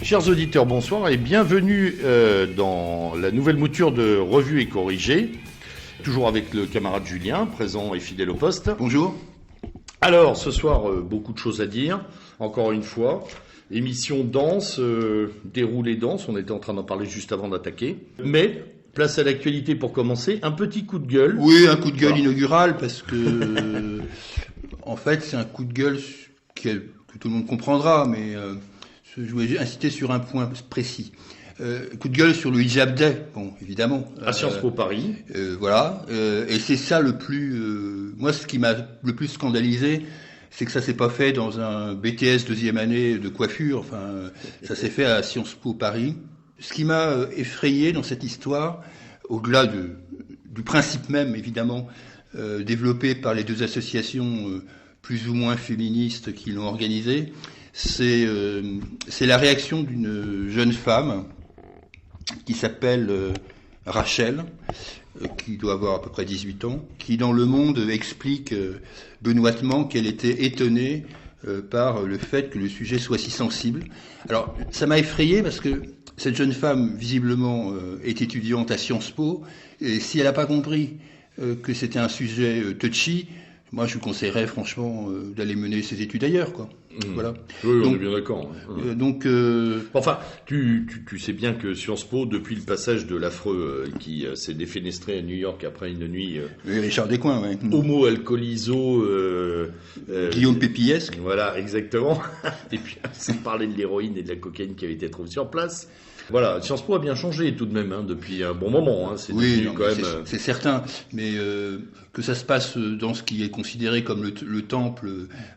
Chers auditeurs, bonsoir et bienvenue dans la nouvelle mouture de Revue et Corrigée. Toujours avec le camarade Julien, présent et fidèle au poste. Bonjour. Alors, ce soir, beaucoup de choses à dire, encore une fois. Émission dense, déroulé dense, on était en train d'en parler juste avant d'attaquer. Mais, place à l'actualité pour commencer, un petit coup de gueule. Oui, un coup de gueule inaugural, parce que, en fait, c'est un coup de gueule que tout le monde comprendra, mais je voulais insister sur un point précis. Coup de gueule sur le hijab day, bon, évidemment. À Sciences Po Paris. Voilà, et c'est ça le plus... moi, ce qui m'a le plus scandalisé, c'est que ça s'est pas fait dans un BTS deuxième année de coiffure, enfin, ça s'est fait à Sciences Po Paris. Ce qui m'a effrayé dans cette histoire, au-delà du principe même, évidemment, développé par les deux associations plus ou moins féministes qui l'ont organisé, c'est la réaction d'une jeune femme qui s'appelle Rachel, qui doit avoir à peu près 18 ans, qui dans Le Monde explique benoîtement qu'elle était étonnée par le fait que le sujet soit si sensible. Alors, ça m'a effrayé parce que cette jeune femme, visiblement, est étudiante à Sciences Po, et si elle n'a pas compris que c'était un sujet touchy, moi je vous conseillerais franchement d'aller mener ses études ailleurs, quoi. Voilà. Oui, on est bien d'accord. Enfin, tu sais bien que Sciences Po, depuis le passage de l'affreux qui s'est défenestré à New York après une nuit Richard Descoings, ouais. Homo-alcooliso, Guillaume Pépiesque. Voilà, exactement. Et puis, sans parler de l'héroïne et de la cocaïne qui avait été trouvée sur place. Voilà, Sciences Po a bien changé tout de même depuis un bon moment. C'est certain, mais que ça se passe dans ce qui est considéré comme le temple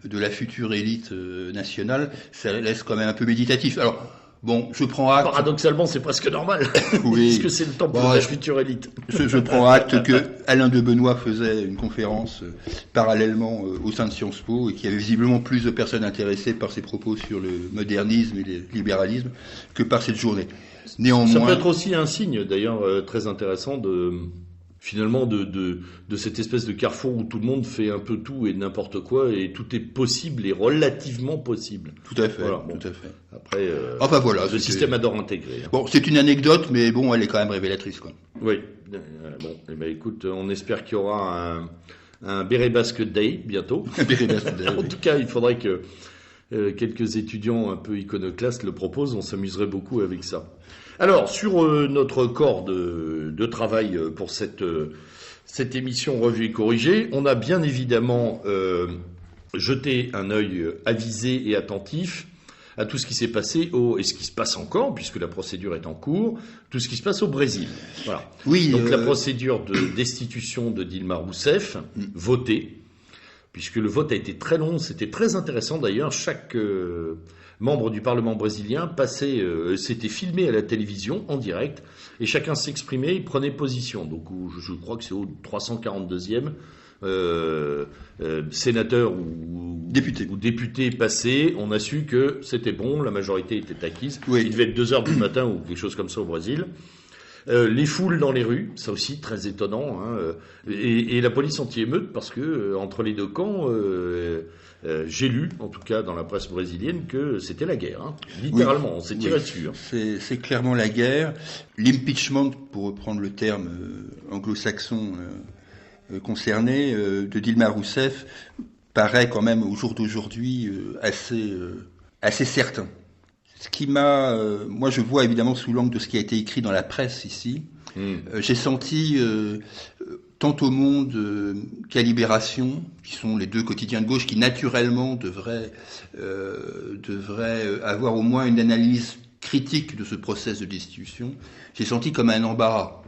de la future élite nationale, ça laisse quand même un peu méditatif. Alors, bon, je prends acte... Paradoxalement, c'est presque normal, oui. Puisque c'est le temple de la future élite. Je prends acte que Alain de Benoît faisait une conférence parallèlement au sein de Sciences Po et qu'il y avait visiblement plus de personnes intéressées par ses propos sur le modernisme et le libéralisme que par cette journée. Néanmoins, ça peut être aussi un signe, d'ailleurs, très intéressant de cette espèce de carrefour où tout le monde fait un peu tout et n'importe quoi et tout est possible et relativement possible. Tout à fait. Voilà, bon. Tout à fait. Après, voilà, le système adore intégrer. Bon, c'est une anecdote, mais bon, elle est quand même révélatrice, quoi. Oui. Bon, eh ben, écoute, on espère qu'il y aura un béret basque day bientôt. Un béret basque day. En tout cas, il faudrait que quelques étudiants un peu iconoclastes le proposent. On s'amuserait beaucoup avec ça. Alors, sur notre corps de travail pour cette émission Revue et Corrigée, on a bien évidemment jeté un œil avisé et attentif à tout ce qui s'est passé et ce qui se passe encore, puisque la procédure est en cours, tout ce qui se passe au Brésil. Voilà. Oui, donc la procédure de destitution de Dilma Rousseff, votée, puisque le vote a été très long, c'était très intéressant d'ailleurs, chaque membre du Parlement brésilien s'était filmé à la télévision en direct et chacun s'exprimait, il prenait position. Donc je crois que c'est au 342e sénateur ou député passé, on a su que c'était bon, la majorité était acquise. Oui. Il devait être 2h du matin ou quelque chose comme ça au Brésil. Les foules dans les rues, ça aussi très étonnant, et la police anti-émeute parce que entre les deux camps, j'ai lu, en tout cas dans la presse brésilienne, que c'était la guerre, littéralement, on s'est tiré dessus. C'est clairement la guerre. L'impeachment, pour reprendre le terme anglo-saxon concerné, de Dilma Rousseff, paraît quand même au jour d'aujourd'hui assez certain. Ce qui moi je vois évidemment sous l'angle de ce qui a été écrit dans la presse ici, j'ai senti tant au Monde qu'à Libération, qui sont les deux quotidiens de gauche qui naturellement devraient avoir au moins une analyse critique de ce process de destitution, j'ai senti comme un embarras.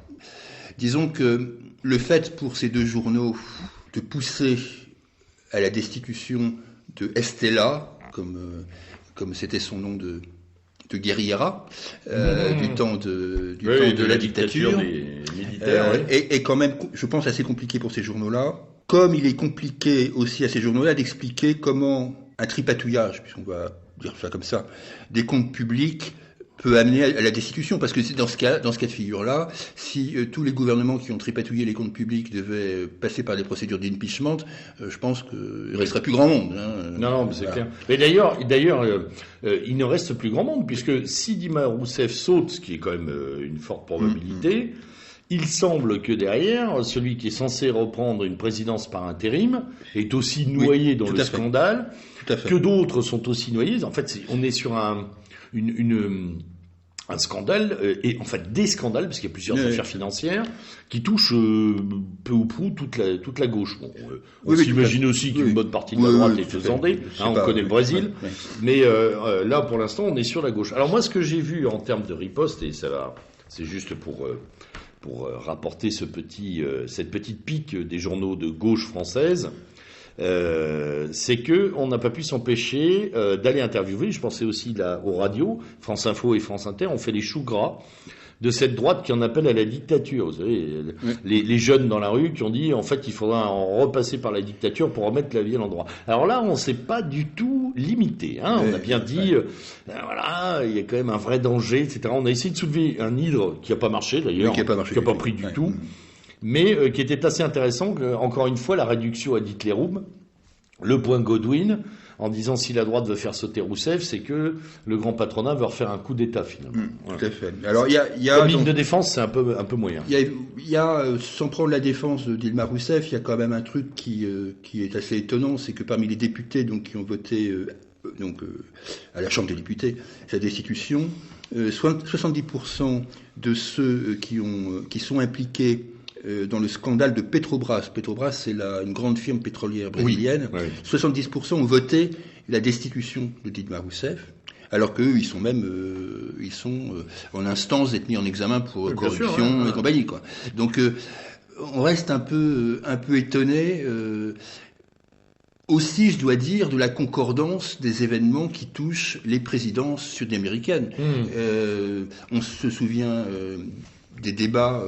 Disons que le fait pour ces deux journaux de pousser à la destitution de Estela, comme c'était son nom de guérilla du temps de la dictature des militaires, est quand même, je pense, assez compliqué pour ces journaux-là. Comme il est compliqué aussi à ces journaux-là d'expliquer comment un tripatouillage, puisqu'on va dire ça comme ça, des comptes publics peut amener à la destitution, parce que c'est dans ce cas de figure-là, si tous les gouvernements qui ont tripatouillé les comptes publics devaient passer par des procédures d'impeachment, je pense qu'il ne resterait plus grand monde. Hein. Non, mais c'est clair. Mais d'ailleurs, il ne reste plus grand monde, puisque si Dilma Rousseff saute, ce qui est quand même une forte probabilité, il semble que derrière, celui qui est censé reprendre une présidence par intérim est aussi noyé dans le scandale, que d'autres sont aussi noyés. En fait, on est sur un scandale, et en fait des scandales, parce qu'il y a plusieurs affaires financières qui touchent peu ou prou toute la gauche. Bon, on s'imagine aussi qu'une bonne partie de la droite est faisandée, on connaît le Brésil, mais là pour l'instant on est sur la gauche. Alors moi ce que j'ai vu en termes de riposte, et c'est juste pour rapporter cette petite pique des journaux de gauche française, c'est que on n'a pas pu s'empêcher d'aller interviewer. Je pensais aussi aux radios, France Info et France Inter, on fait les choux gras de cette droite qui en appelle à la dictature. Vous savez, les jeunes dans la rue qui ont dit en fait il faudra en repasser par la dictature pour remettre la vie à l'endroit. Alors là, on s'est pas du tout limité. On a bien dit, voilà, il y a quand même un vrai danger, etc. On a essayé de soulever un hydre qui n'a pas marché d'ailleurs, qui n'a pas pris du tout. Mais qui était assez intéressant, encore une fois, la réduction à Hitlerum, le point Godwin, en disant si la droite veut faire sauter Rousseff, c'est que le grand patronat veut refaire un coup d'État finalement. Tout à fait. Alors il y a comme ligne de défense, c'est un peu moyen. Il y a sans prendre la défense de Dilma Rousseff, il y a quand même un truc qui est assez étonnant, c'est que parmi les députés qui ont voté à la Chambre des députés sa destitution, 70% de ceux qui sont impliqués dans le scandale de Petrobras. Petrobras, c'est une grande firme pétrolière brésilienne. Oui. 70% ont voté la destitution de Dilma Rousseff, alors qu'eux, ils sont en instance d'être mis en examen pour corruption et compagnie, quoi. Donc, on reste un peu étonné. Aussi, je dois dire, de la concordance des événements qui touchent les présidences sud-américaines. On se souvient des débats,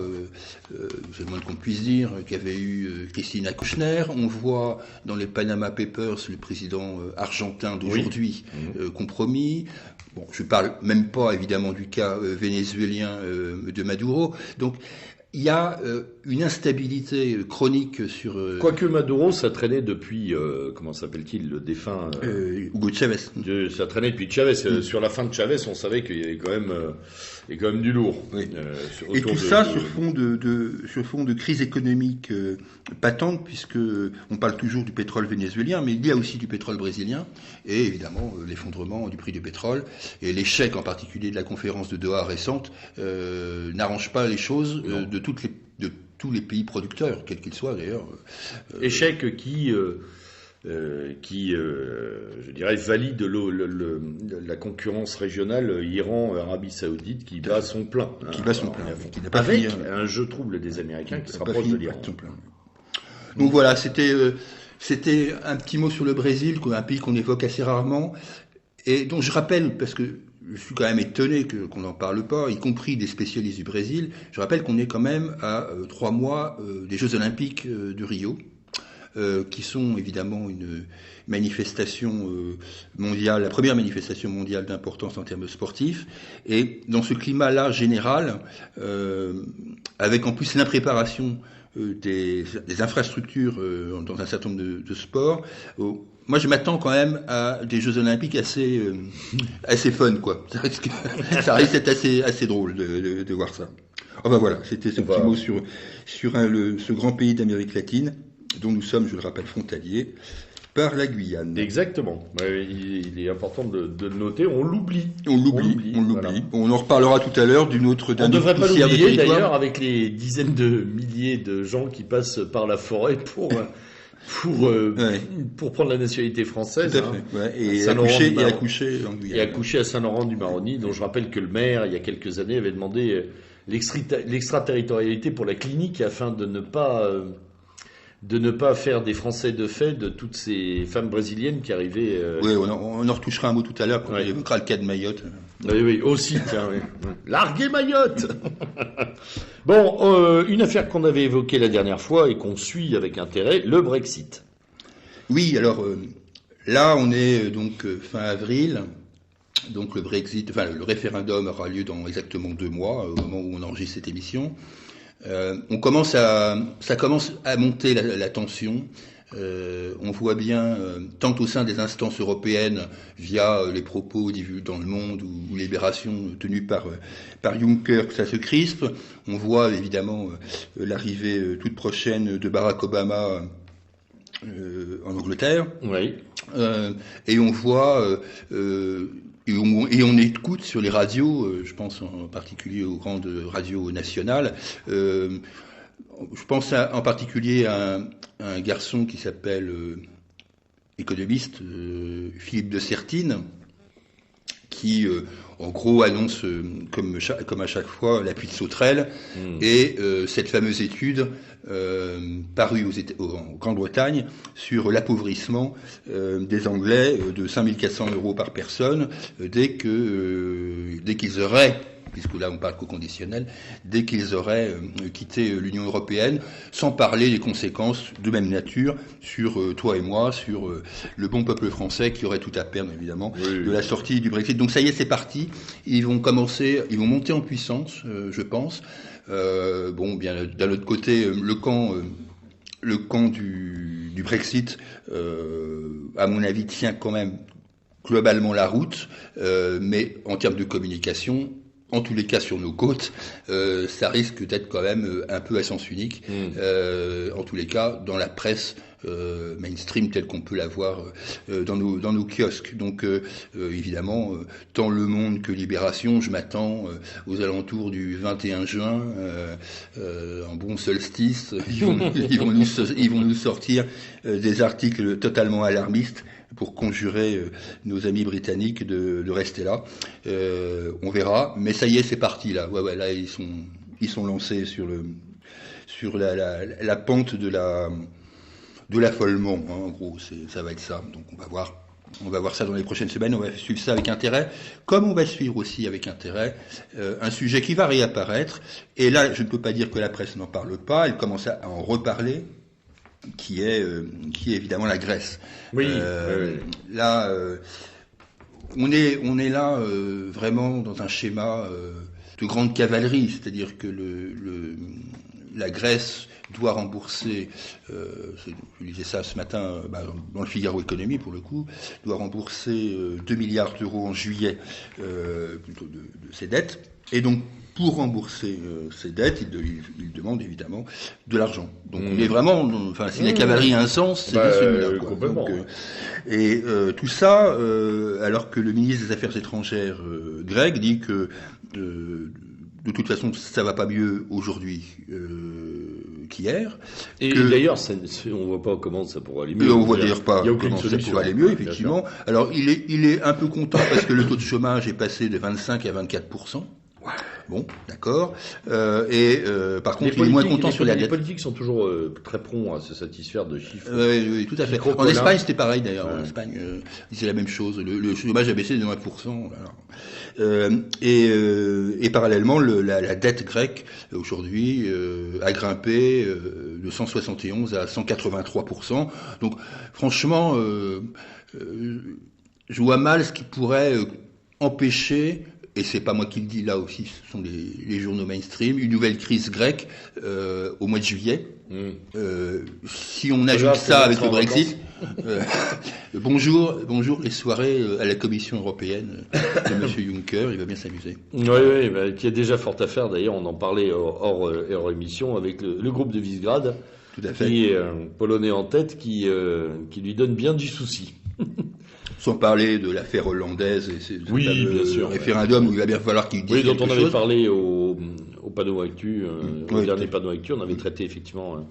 c'est le moins qu'on puisse dire, qu'avait eu Cristina Kirchner. On voit dans les Panama Papers le président argentin d'aujourd'hui compromis. Bon, je parle même pas évidemment du cas vénézuélien de Maduro. Donc, il y a une instabilité chronique sur... Quoique Maduro, ça traînait depuis, comment s'appelle-t-il, le défunt... Hugo Chavez. Ça traînait depuis Chavez. Sur la fin de Chavez, on savait qu'il y avait quand même du lourd. Oui. Et tout ça sur fond de crise économique patente, puisque on parle toujours du pétrole vénézuélien, mais il y a aussi du pétrole brésilien, et évidemment l'effondrement du prix du pétrole, et l'échec en particulier de la conférence de Doha récente n'arrange pas les choses de tous les pays producteurs, quels qu'ils soient d'ailleurs. Échec qui je dirais, valide la concurrence régionale Iran-Arabie Saoudite qui bat son plein. Qui bat son plein. Avec un jeu trouble des Américains qui se rapproche de l'Iran. Donc voilà, c'était un petit mot sur le Brésil, un pays qu'on évoque assez rarement, et dont je rappelle, parce que je suis quand même étonné qu'on n'en parle pas, y compris des spécialistes du Brésil, je rappelle qu'on est quand même à 3 mois des Jeux Olympiques de Rio, qui sont évidemment une manifestation mondiale, la première manifestation mondiale d'importance en termes sportifs, et dans ce climat-là général, avec en plus l'impréparation des infrastructures dans un certain nombre de sports, moi je m'attends quand même à des Jeux Olympiques assez fun, quoi. Ça risque d'être assez drôle de voir ça. Enfin voilà, c'était ce petit mot sur ce grand pays d'Amérique latine, dont nous sommes, je le rappelle, frontaliers, par la Guyane. Exactement. Il est important de le noter. On l'oublie. Voilà. On en reparlera tout à l'heure d'un autre On ne devrait pas l'oublier d'ailleurs avec les dizaines de milliers de gens qui passent par la forêt pour prendre la nationalité française. Tout à fait. Ouais. Et accoucher en Guyane. Et accoucher à Saint-Laurent-du-Maroni, dont je rappelle que le maire, il y a quelques années, avait demandé l'extraterritorialité pour la clinique afin de ne pas faire des Français de fait de toutes ces femmes brésiliennes qui arrivaient... Oui, on en retouchera un mot tout à l'heure quand on évoquera le cas de Mayotte. Oui, aussi, tiens, oui. Larguez Mayotte. Bon, une affaire qu'on avait évoquée la dernière fois et qu'on suit avec intérêt, le Brexit. Oui, alors là, on est donc fin avril. Donc le Brexit, enfin le référendum aura lieu dans exactement 2 mois, au moment où on enregistre cette émission. Ça commence à monter la tension. On voit bien, tant au sein des instances européennes, via les propos dans Le Monde ou Libération tenus par Juncker, que ça se crispe. On voit évidemment l'arrivée toute prochaine de Barack Obama en Angleterre. Oui. Et on voit... Et on écoute sur les radios, je pense en particulier aux grandes radios nationales, je pense en particulier à un garçon qui s'appelle économiste, Philippe de Sertine, qui en gros annonce comme à chaque fois l'appui de Sauterelle et cette fameuse étude parue en Grande-Bretagne sur l'appauvrissement des Anglais de 5 400 € par personne dès qu'ils auraient, puisque là on parle qu'au conditionnel, dès qu'ils auraient quitté l'Union européenne, sans parler des conséquences de même nature sur toi et moi, sur le bon peuple français qui aurait tout à perdre évidemment de la sortie du Brexit. Donc ça y est, c'est parti. Ils vont monter en puissance, je pense. Bien d'un autre côté, le camp du Brexit, à mon avis, tient quand même globalement la route, mais en termes de communication, en tous les cas sur nos côtes, ça risque d'être quand même un peu à sens unique. En tous les cas, dans la presse mainstream telle qu'on peut la voir dans nos kiosques. Donc évidemment, tant Le Monde que Libération, je m'attends aux alentours du 21 juin, en bon solstice, ils vont nous sortir des articles totalement alarmistes pour conjurer nos amis britanniques de rester là. On verra, mais ça y est, c'est parti là. Ouais, là ils sont lancés sur la pente de l'affolement. Hein, en gros, ça va être ça. Donc on va voir ça dans les prochaines semaines. On va suivre ça avec intérêt, comme on va suivre aussi avec intérêt un sujet qui va réapparaître. Et là, je ne peux pas dire que la presse n'en parle pas. Elle commence à en reparler. Qui est évidemment la Grèce. Oui. Là, on est là vraiment dans un schéma de grande cavalerie, c'est-à-dire que la Grèce doit rembourser, je lisais ça ce matin dans le Figaro Économie pour le coup, doit rembourser 2 milliards d'euros en juillet plutôt de ses dettes, et donc pour rembourser ces dettes, il demande évidemment de l'argent. Donc on est vraiment, si la cavalerie a un sens, c'est celui-là. Donc, tout ça, alors que le ministre des Affaires étrangères grec dit que de toute façon ça va pas mieux aujourd'hui qu'hier. Et d'ailleurs, on voit pas comment ça pourrait aller mieux. On voit d'ailleurs pas comment ça pourrait aller mieux, effectivement. Alors il est un peu content parce que le taux de chômage est passé de 25 à 24%. Bon, d'accord. Par contre, il est moins content sur la dette. Les politiques sont toujours très prompts à se satisfaire de chiffres. Oui, tout à fait. En Espagne, c'était pareil d'ailleurs. En Espagne, c'est la même chose. Le chômage a baissé de 1%. Et parallèlement, la dette grecque aujourd'hui a grimpé de 171 à 183%. Donc, franchement, je vois mal ce qui pourrait empêcher. Et c'est pas moi qui le dis, là aussi, ce sont les journaux mainstream, une nouvelle crise grecque au mois de juillet. Si on ajoute ça avec le Brexit, bonjour les soirées à la Commission européenne de M. Juncker, il va bien s'amuser. Oui, qui a déjà fort à faire, d'ailleurs, on en parlait hors émission, avec le groupe de Visegrad, tout à fait. Qui est polonais en tête, qui lui donne bien du souci. Sans parler de l'affaire hollandaise et bien sûr, référendum où il va bien falloir qu'il dise quelque chose. Dont on avait parlé au panneau Actu, au dernier panneau Actu, on avait traité effectivement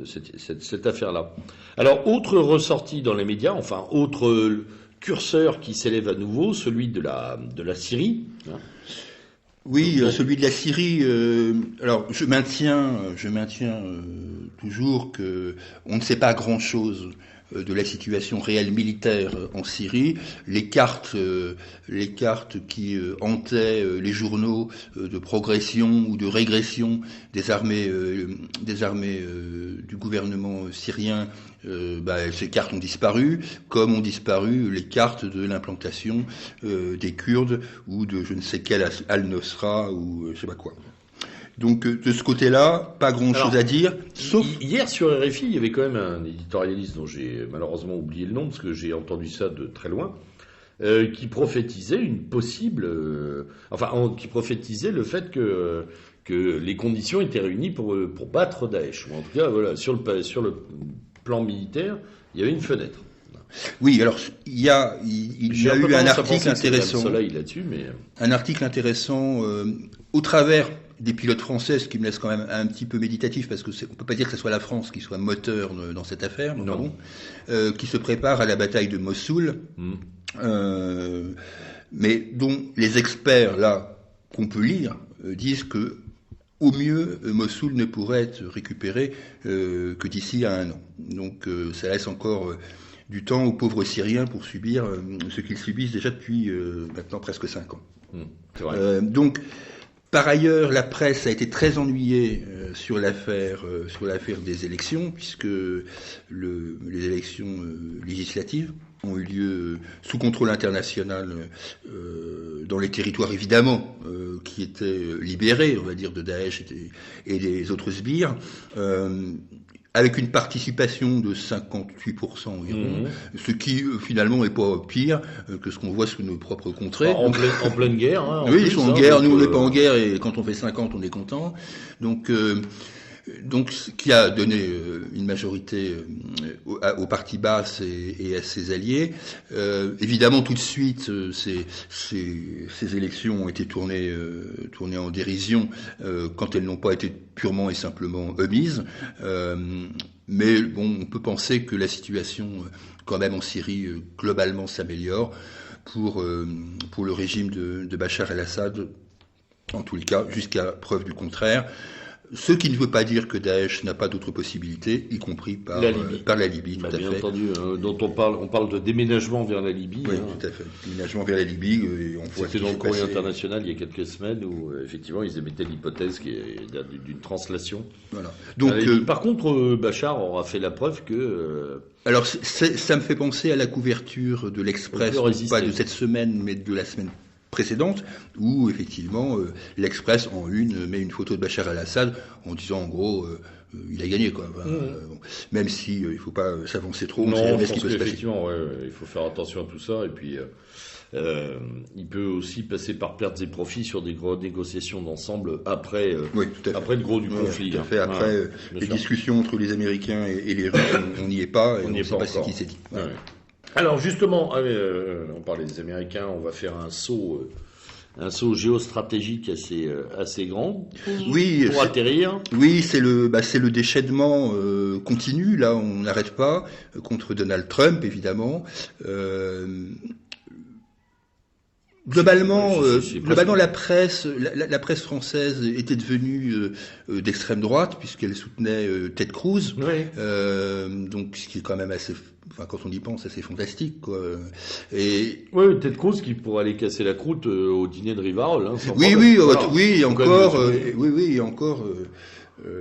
cette affaire-là. Alors, autre ressortie dans les médias, enfin, autre curseur qui s'élève à nouveau, celui de la Syrie. Hein. Oui, celui de la Syrie. Alors, je maintiens toujours que on ne sait pas grand-chose de la situation réelle militaire en Syrie. Les cartes qui hantaient les journaux de progression ou de régression des armées du gouvernement syrien, ces cartes ont disparu, comme ont disparu les cartes de l'implantation des Kurdes ou de je ne sais quel Al-Nosra ou je sais pas quoi. Donc de ce côté-là, pas grand-chose à dire, sauf... Hier sur RFI, il y avait quand même un éditorialiste dont j'ai malheureusement oublié le nom, parce que j'ai entendu ça de très loin, qui prophétisait une possible... qui prophétisait le fait que les conditions étaient réunies pour battre Daesh. Ou en tout cas, voilà, sur le plan militaire, il y avait une fenêtre. Oui, alors il y a eu un article intéressant. Un article intéressant au travers des pilotes français, ce qui me laisse quand même un petit peu méditatif, parce que on peut pas dire que ce soit la France qui soit moteur dans cette affaire, qui se prépare à la bataille de Mossoul, mais dont les experts là qu'on peut lire disent que au mieux, Mossoul ne pourrait être récupéré que d'ici à 1 an. Donc ça laisse encore du temps aux pauvres Syriens pour subir ce qu'ils subissent déjà depuis maintenant presque 5 ans. C'est vrai. Donc, par ailleurs, la presse a été très ennuyée sur l'affaire des élections, puisque les élections législatives ont eu lieu sous contrôle international dans les territoires évidemment qui étaient libérés, on va dire, de Daesh et des autres sbires, avec une participation de 58% environ, ce qui finalement n'est pas pire que ce qu'on voit sous nos propres contrées. En pleine guerre. Hein, oui, ils sont en guerre, nous on n'est pas en guerre, et quand on fait 50, on est content. Donc, ce qui a donné une majorité au parti basse et à ses alliés. Évidemment, tout de suite, ces élections ont été tournées en dérision quand elles n'ont pas été purement et simplement omises. Mais bon, on peut penser que la situation, quand même en Syrie, globalement s'améliore pour le régime de Bachar el-Assad, en tous les cas, jusqu'à preuve du contraire. Ce qui ne veut pas dire que Daesh n'a pas d'autres possibilités, y compris par la Libye, tout à fait. Bien entendu, dont on parle de déménagement vers la Libye. Oui, tout à fait. Déménagement vers la Libye, et on voit. C'était dans le courrier international il y a quelques semaines où effectivement ils émettaient l'hypothèse d'une translation. Voilà. Donc, par contre, Bachar aura fait la preuve que. Alors, ça me fait penser à la couverture de l'Express, pas de cette semaine, mais de la semaine précédente, où effectivement l'Express en une met une photo de Bachar el-Assad en disant en gros il a gagné quoi. Bon. Même si il faut pas s'avancer trop, on sait jamais ce qui peut se passer. Effectivement, il faut faire attention à tout ça, et puis il peut aussi passer par pertes et profits sur des grosses négociations d'ensemble après le gros du conflit. Tout à fait. Après les discussions entre les Américains et les Russes, on n'y est pas, et on ne sait pas ce qui s'est dit. Ouais. Alors justement, on parlait des Américains, on va faire un saut géostratégique assez grand pour atterrir. Oui, c'est le déchaînement continu. Là, on n'arrête pas contre Donald Trump, évidemment. Globalement, la presse française était devenue d'extrême droite puisqu'elle soutenait Ted Cruz. Oui. Donc, ce qui est quand même assez. Enfin, quand on y pense, c'est fantastique, quoi. Oui, Ted Cruz qui pourrait aller casser la croûte au dîner de Rivarol. Hein,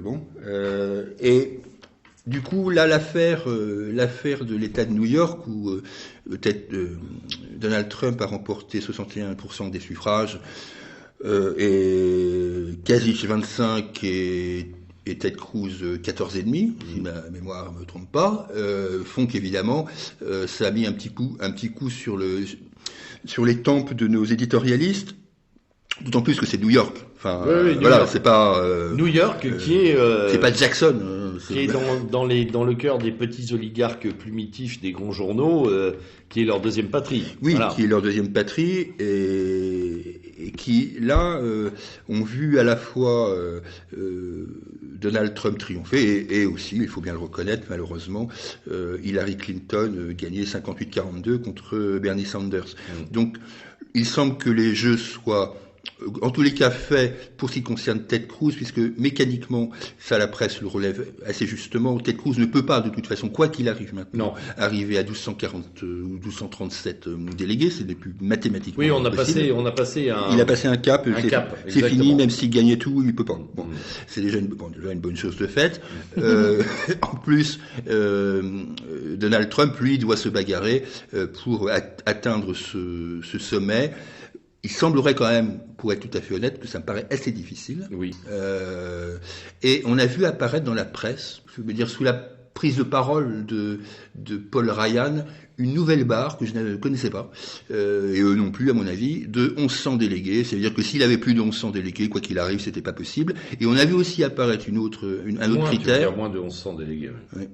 bon. Et du coup, là, l'affaire de l'État de New York où Donald Trump a remporté 61% des suffrages et Kasich 25 et Ted Cruz 14,5, si ma mémoire me trompe pas, font qu'évidemment ça a mis un petit coup sur les tempes de nos éditorialistes, d'autant plus que c'est New York. Enfin, voilà, c'est pas New York qui est c'est pas Jackson. Qui est dans le cœur des petits oligarques primitifs des grands journaux, qui est leur deuxième patrie. Oui, voilà. Qui est leur deuxième patrie et qui, là, ont vu à la fois Donald Trump triompher et aussi, il faut bien le reconnaître, malheureusement, Hillary Clinton gagner 58-42 contre Bernie Sanders. Donc, il semble que les jeux soient en tous les cas fait pour ce qui concerne Ted Cruz, puisque mécaniquement, ça la presse le relève assez justement, Ted Cruz ne peut pas de toute façon, quoi qu'il arrive maintenant, arriver à 1240 ou 1237 délégués, ce n'est plus mathématiquement Oui, possible. On a passé Il a passé un cap, c'est fini, même s'il gagnait tout, il peut pas. Bon, c'est déjà une bonne chose de fait. En plus, Donald Trump, lui, doit se bagarrer pour atteindre ce sommet. Il semblerait quand même, pour être tout à fait honnête, que ça me paraît assez difficile. Oui. Et on a vu apparaître dans la presse, je veux dire sous la prise de parole de Paul Ryan, une nouvelle barre que je ne connaissais pas, et eux non plus à mon avis, de 1100 délégués. C'est-à-dire que s'il avait plus de 1100 délégués, quoi qu'il arrive, c'était pas possible. Et on a vu aussi apparaître un autre critère. Moins de 1100 délégués. Oui. Ouais.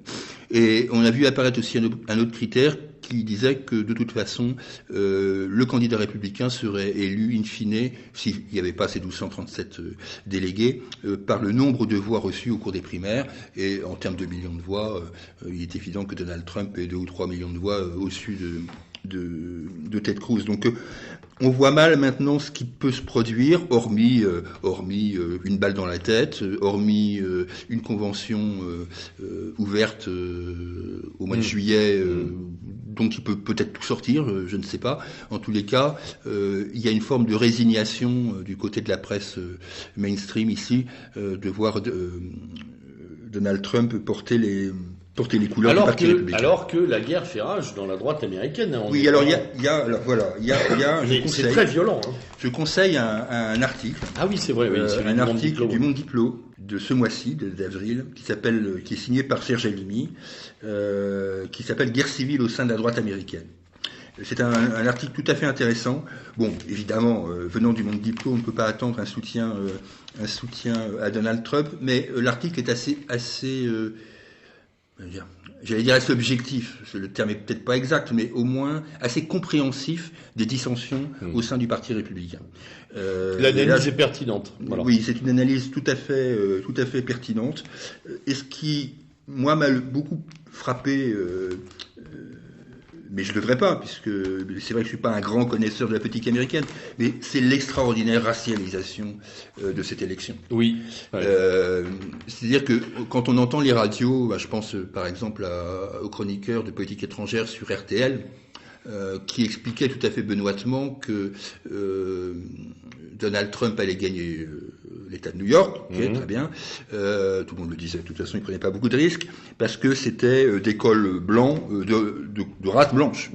Et on a vu apparaître aussi un autre critère qui disait que de toute façon, le candidat républicain serait élu in fine, s'il n'y avait pas ces 1237 délégués, par le nombre de voix reçues au cours des primaires. Et en termes de millions de voix, il est évident que Donald Trump ait 2 ou 3 millions de voix au-dessus de Ted Cruz. Donc on voit mal maintenant ce qui peut se produire, hormis une balle dans la tête, hormis une convention ouverte au mois de juillet, dont il peut peut-être tout sortir, je ne sais pas. En tous les cas, il y a une forme de résignation du côté de la presse mainstream ici, de voir Donald Trump porter les couleurs du Parti républicain. Alors que la guerre fait rage dans la droite américaine. Hein, oui, alors il y a c'est très violent. Hein. Je conseille un article. Ah oui, c'est vrai. Oui, un article du Monde Diplo de ce mois-ci, d'avril, qui est signé par Serge Halimi, qui s'appelle Guerre civile au sein de la droite américaine. C'est un article tout à fait intéressant. Bon, évidemment, venant du Monde Diplo, on ne peut pas attendre un soutien à Donald Trump, mais l'article est assez j'allais dire assez objectif, le terme est peut-être pas exact, mais au moins assez compréhensif des dissensions au sein du Parti républicain. L'analyse est pertinente. Voilà. Oui, c'est une analyse tout à fait pertinente. Et ce qui, moi, m'a beaucoup frappé, mais je ne devrais pas, puisque c'est vrai que je ne suis pas un grand connaisseur de la politique américaine, mais c'est l'extraordinaire racialisation de cette élection. Oui. Ouais. C'est-à-dire que quand on entend les radios, je pense par exemple aux chroniqueurs de politique étrangère sur RTL, qui expliquait tout à fait benoîtement que Donald Trump allait gagner l'État de New York, très bien. Tout le monde le disait, de toute façon, il ne prenait pas beaucoup de risques, parce que c'était des cols blancs, de race blanche,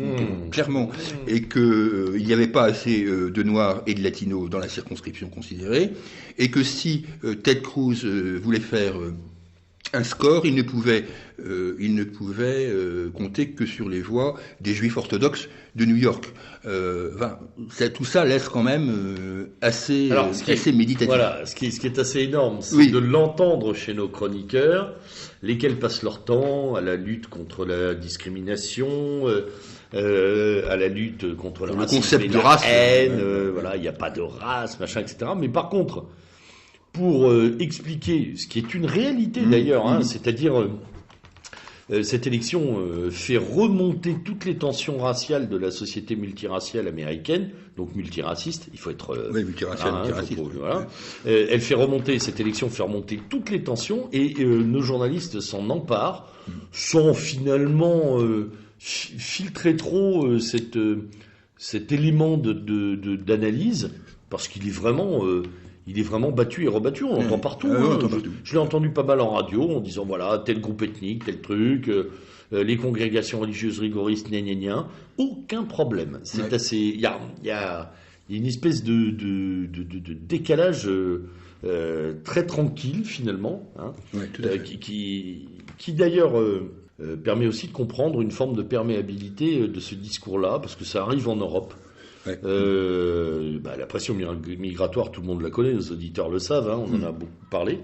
clairement, et qu'il n'y avait pas assez de noirs et de latinos dans la circonscription considérée, et que si Ted Cruz voulait faire un score, il ne pouvait compter que sur les voix des juifs orthodoxes de New York. Tout ça laisse quand même assez méditatif. Voilà, ce qui est assez énorme, c'est de l'entendre chez nos chroniqueurs, lesquels passent leur temps à la lutte contre la discrimination, à la lutte contre le racisme, concept de race, haine, voilà, il n'y a pas de race, machin, etc. Mais par contre, pour expliquer ce qui est une réalité d'ailleurs, c'est-à-dire cette élection fait remonter toutes les tensions raciales de la société multiraciale américaine, donc multiraciste, il faut être... multiraciste. Elle fait remonter, cette élection fait remonter toutes les tensions, et nos journalistes s'en emparent, sans finalement filtrer trop cet élément d'analyse, parce qu'il est vraiment... il est vraiment battu et rebattu, on l'entend partout. Je l'ai entendu pas mal en radio, en disant voilà, tel groupe ethnique, tel truc, les congrégations religieuses rigoristes, gna. Aucun problème. C'est assez. Il y a une espèce de décalage très tranquille, finalement, hein, qui d'ailleurs permet aussi de comprendre une forme de perméabilité de ce discours-là, parce que ça arrive en Europe. La pression migratoire, tout le monde la connaît, nos auditeurs le savent, hein, on en a beaucoup parlé.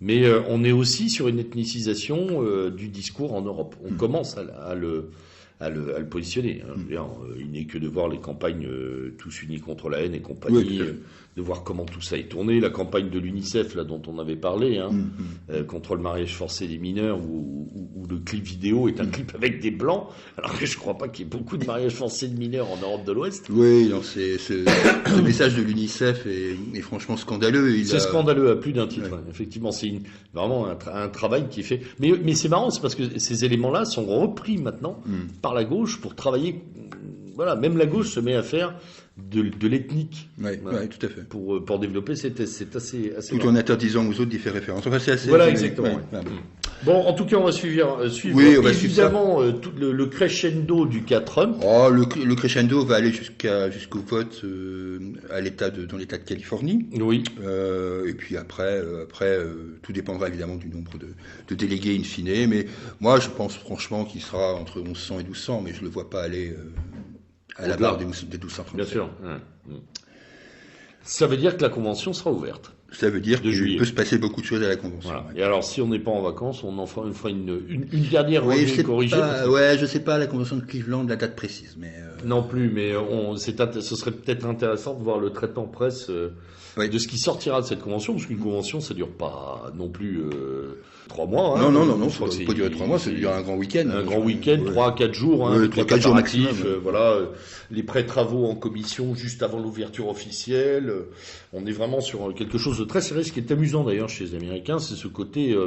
Mais on est aussi sur une ethnicisation du discours en Europe. On commence à le positionner. Hein. Il n'est que de voir les campagnes Tous unis contre la haine et compagnie, de voir comment tout ça est tourné. La campagne de l'UNICEF, là, dont on avait parlé, contre le mariage forcé des mineurs, où le clip vidéo est un clip avec des blancs, alors que je ne crois pas qu'il y ait beaucoup de mariages forcés de mineurs en Europe de l'Ouest. Oui, non, ce message de l'UNICEF est franchement scandaleux. C'est scandaleux à plus d'un titre. Ouais. Effectivement, c'est vraiment un travail qui est fait. Mais c'est marrant, c'est parce que ces éléments-là sont repris maintenant par la gauche pour travailler. Voilà, même la gauche se met à faire de l'ethnique. Oui, tout à fait. Pour développer, c'est assez tout marrant. en interdisant aux autres d'y faire référence. Enfin, c'est assez. Voilà, exactement. Bon, en tout cas, on va suivre évidemment tout le crescendo du 4 Trump. Oh, le crescendo va aller jusqu'au vote dans l'État de Californie. Oui. Et puis après, tout dépendra évidemment du nombre de délégués in fine. Mais moi, je pense franchement qu'il sera entre 1100 et 1200, mais je le vois pas aller à la barre des 1235. Bien sûr. Ça veut dire que la convention sera ouverte. Ça veut dire qu'il peut se passer beaucoup de choses à la convention. Voilà. Et alors, si on n'est pas en vacances, on en fera une dernière revue corrigée. Je sais pas la convention de Cleveland, la date précise, mais non plus. Mais ce serait peut-être intéressant de voir le traitement presse de ce qui sortira de cette convention, parce qu'une convention, ça dure pas non plus 3 mois. Hein. Non, ça peut pas durer 3 mois, ça dure un grand week-end. Un grand week-end, 3 à 4 jours, avec 3-4 jours maximum. Les pré-travaux en commission juste avant l'ouverture officielle. On est vraiment sur quelque chose de très sérieux. Ce qui est amusant d'ailleurs chez les Américains, c'est ce côté.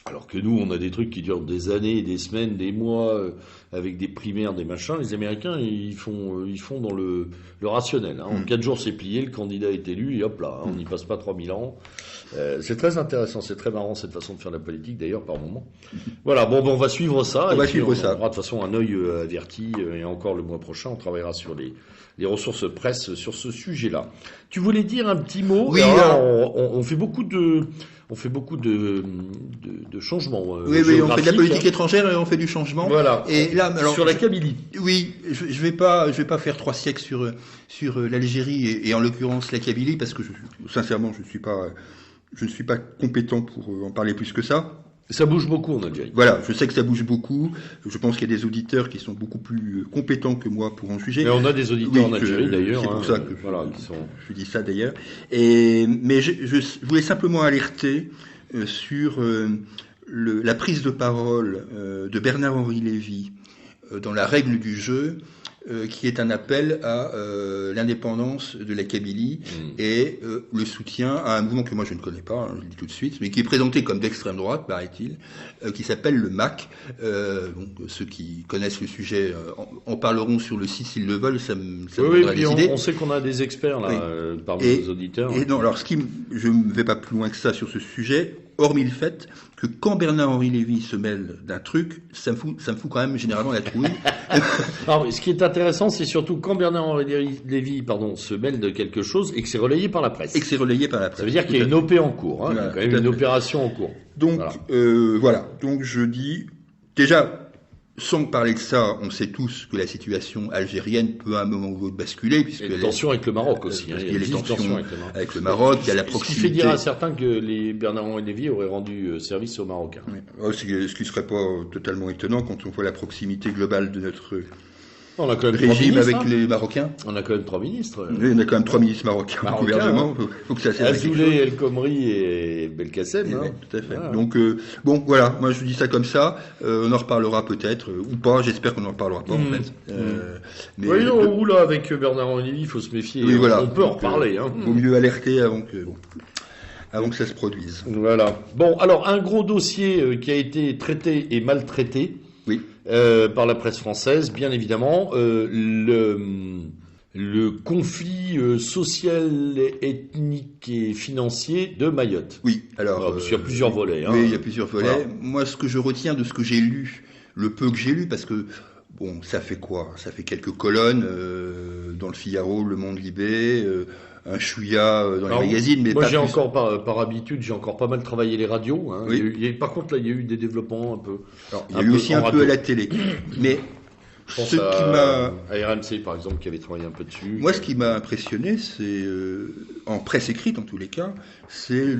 Alors que nous, on a des trucs qui durent des années, des semaines, des mois, avec des primaires, des machins. Les Américains, ils font dans le rationnel. Hein. En 4 jours, c'est plié, le candidat est élu, et hop là, on n'y passe pas 3000 ans. C'est très intéressant, c'est très marrant cette façon de faire la politique, d'ailleurs, par moment. Voilà, bon, on va suivre ça. On aura de toute façon un œil averti, et encore le mois prochain, on travaillera sur les ressources presse sur ce sujet-là. Tu voulais dire un petit mot? Oui, on fait beaucoup de changements. Oui, on fait de la politique étrangère et on fait du changement. Voilà. Et là, alors, sur la Kabylie. Oui, je vais pas faire 3 siècles sur l'Algérie et en l'occurrence la Kabylie parce que sincèrement, je ne suis pas compétent pour en parler plus que ça. Ça bouge beaucoup en Algérie. Voilà, je sais que ça bouge beaucoup. Je pense qu'il y a des auditeurs qui sont beaucoup plus compétents que moi pour en juger. Mais on a des auditeurs en Algérie d'ailleurs. C'est pour ça que je dis ça d'ailleurs. Mais je voulais simplement alerter sur la prise de parole de Bernard-Henri Lévy dans La règle du jeu, qui est un appel à l'indépendance de la Kabylie et le soutien à un mouvement que moi je ne connais pas, je le dis tout de suite, mais qui est présenté comme d'extrême droite, paraît-il, qui s'appelle le MAC. Donc, ceux qui connaissent le sujet en parleront sur le site s'ils le veulent, ça me donnera des idées. On sait qu'on a des experts là, parmi nos auditeurs. Et non, alors je ne vais pas plus loin que ça sur ce sujet, hormis le fait que quand Bernard-Henri Lévy se mêle d'un truc, ça me fout quand même généralement la trouille. Alors, ce qui est intéressant, c'est surtout quand Bernard-Henri Lévy se mêle de quelque chose et que c'est relayé par la presse. Ça veut dire qu'il y a une OP en cours, il y a quand même une opération en cours. Donc, voilà. Donc, je dis, déjà, sans parler de ça, on sait tous que la situation algérienne peut à un moment ou l'autre basculer. Il y a des tensions avec le Maroc aussi. Il y a les tensions avec le Maroc, il y a la proximité. Ce qui fait dire à certains que les Bernard-Henri Lévy auraient rendu service aux Marocains. Oui. Ce qui ne serait pas totalement étonnant quand on voit la proximité globale de notre on a quand même régime avec les Marocains. On a quand même 3 ministres. Oui, on a quand même 3 ministres marocains au gouvernement. Faut que ça serve Azoulay, El Khomri et Belkacem. Oui, tout à fait. Voilà. Donc, bon, voilà, moi je dis ça comme ça. On en reparlera peut-être, ou pas, j'espère qu'on en reparlera pas en fait. Mais oui, non, là, avec Bernard-Henri Lévy, il faut se méfier. Oui, voilà. On peut en reparler. Vaut mieux alerter avant que ça se produise. Voilà. Bon, alors, un gros dossier qui a été traité et maltraité. Oui. Par la presse française, bien évidemment, le conflit social, ethnique et financier de Mayotte. Oui, alors il y a plusieurs volets. Oui, il y a plusieurs volets. Voilà. Moi, ce que je retiens de ce que j'ai lu, le peu que j'ai lu, parce que bon, ça fait quoi? Ça fait quelques colonnes dans le Figaro, Le Monde Libé. Un chouïa dans les magazines, mais moi pas j'ai plus. Encore par habitude, j'ai encore pas mal travaillé les radios. Hein. Oui. Par contre, là, il y a eu des développements un peu. Alors, il y a eu aussi un peu à la télé. Mais je pense à RMC, par exemple, qui avait travaillé un peu dessus. Moi, ce qui m'a impressionné, c'est en presse écrite, en tous les cas, c'est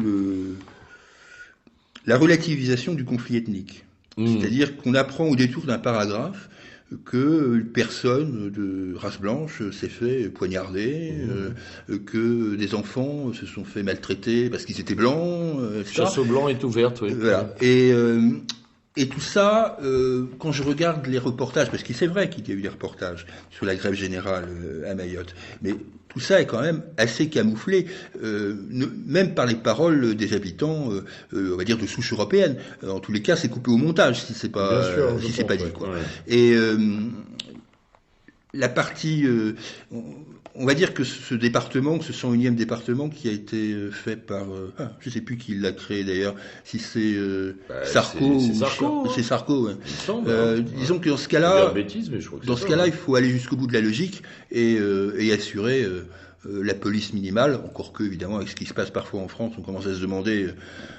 la relativisation du conflit ethnique. C'est-à-dire qu'on apprend au détour d'un paragraphe que une personne de race blanche s'est fait poignarder, que des enfants se sont fait maltraiter parce qu'ils étaient blancs, etc. Chasse aux blancs est ouverte, oui. Voilà. Et tout ça, quand je regarde les reportages, parce que c'est vrai qu'il y a eu des reportages sur la grève générale à Mayotte, mais tout ça est quand même assez camouflé, même par les paroles des habitants, on va dire de souche européenne. En tous les cas, c'est coupé au montage si c'est pas, si c'est pas dit, quoi. Ouais. Et la partie, on va dire que ce département, ce 101e département qui a été fait par, je sais plus qui l'a créé d'ailleurs, si c'est Sarko, c'est Sarko, hein. C'est Sarko. Ouais. Il me semble, disons que dans ce Je cas-là, vais dire bêtise, mais je crois que dans c'est ce ça, cas-là, hein. il faut aller jusqu'au bout de la logique et assurer la police minimale, encore que, évidemment, avec ce qui se passe parfois en France, on commence à se demander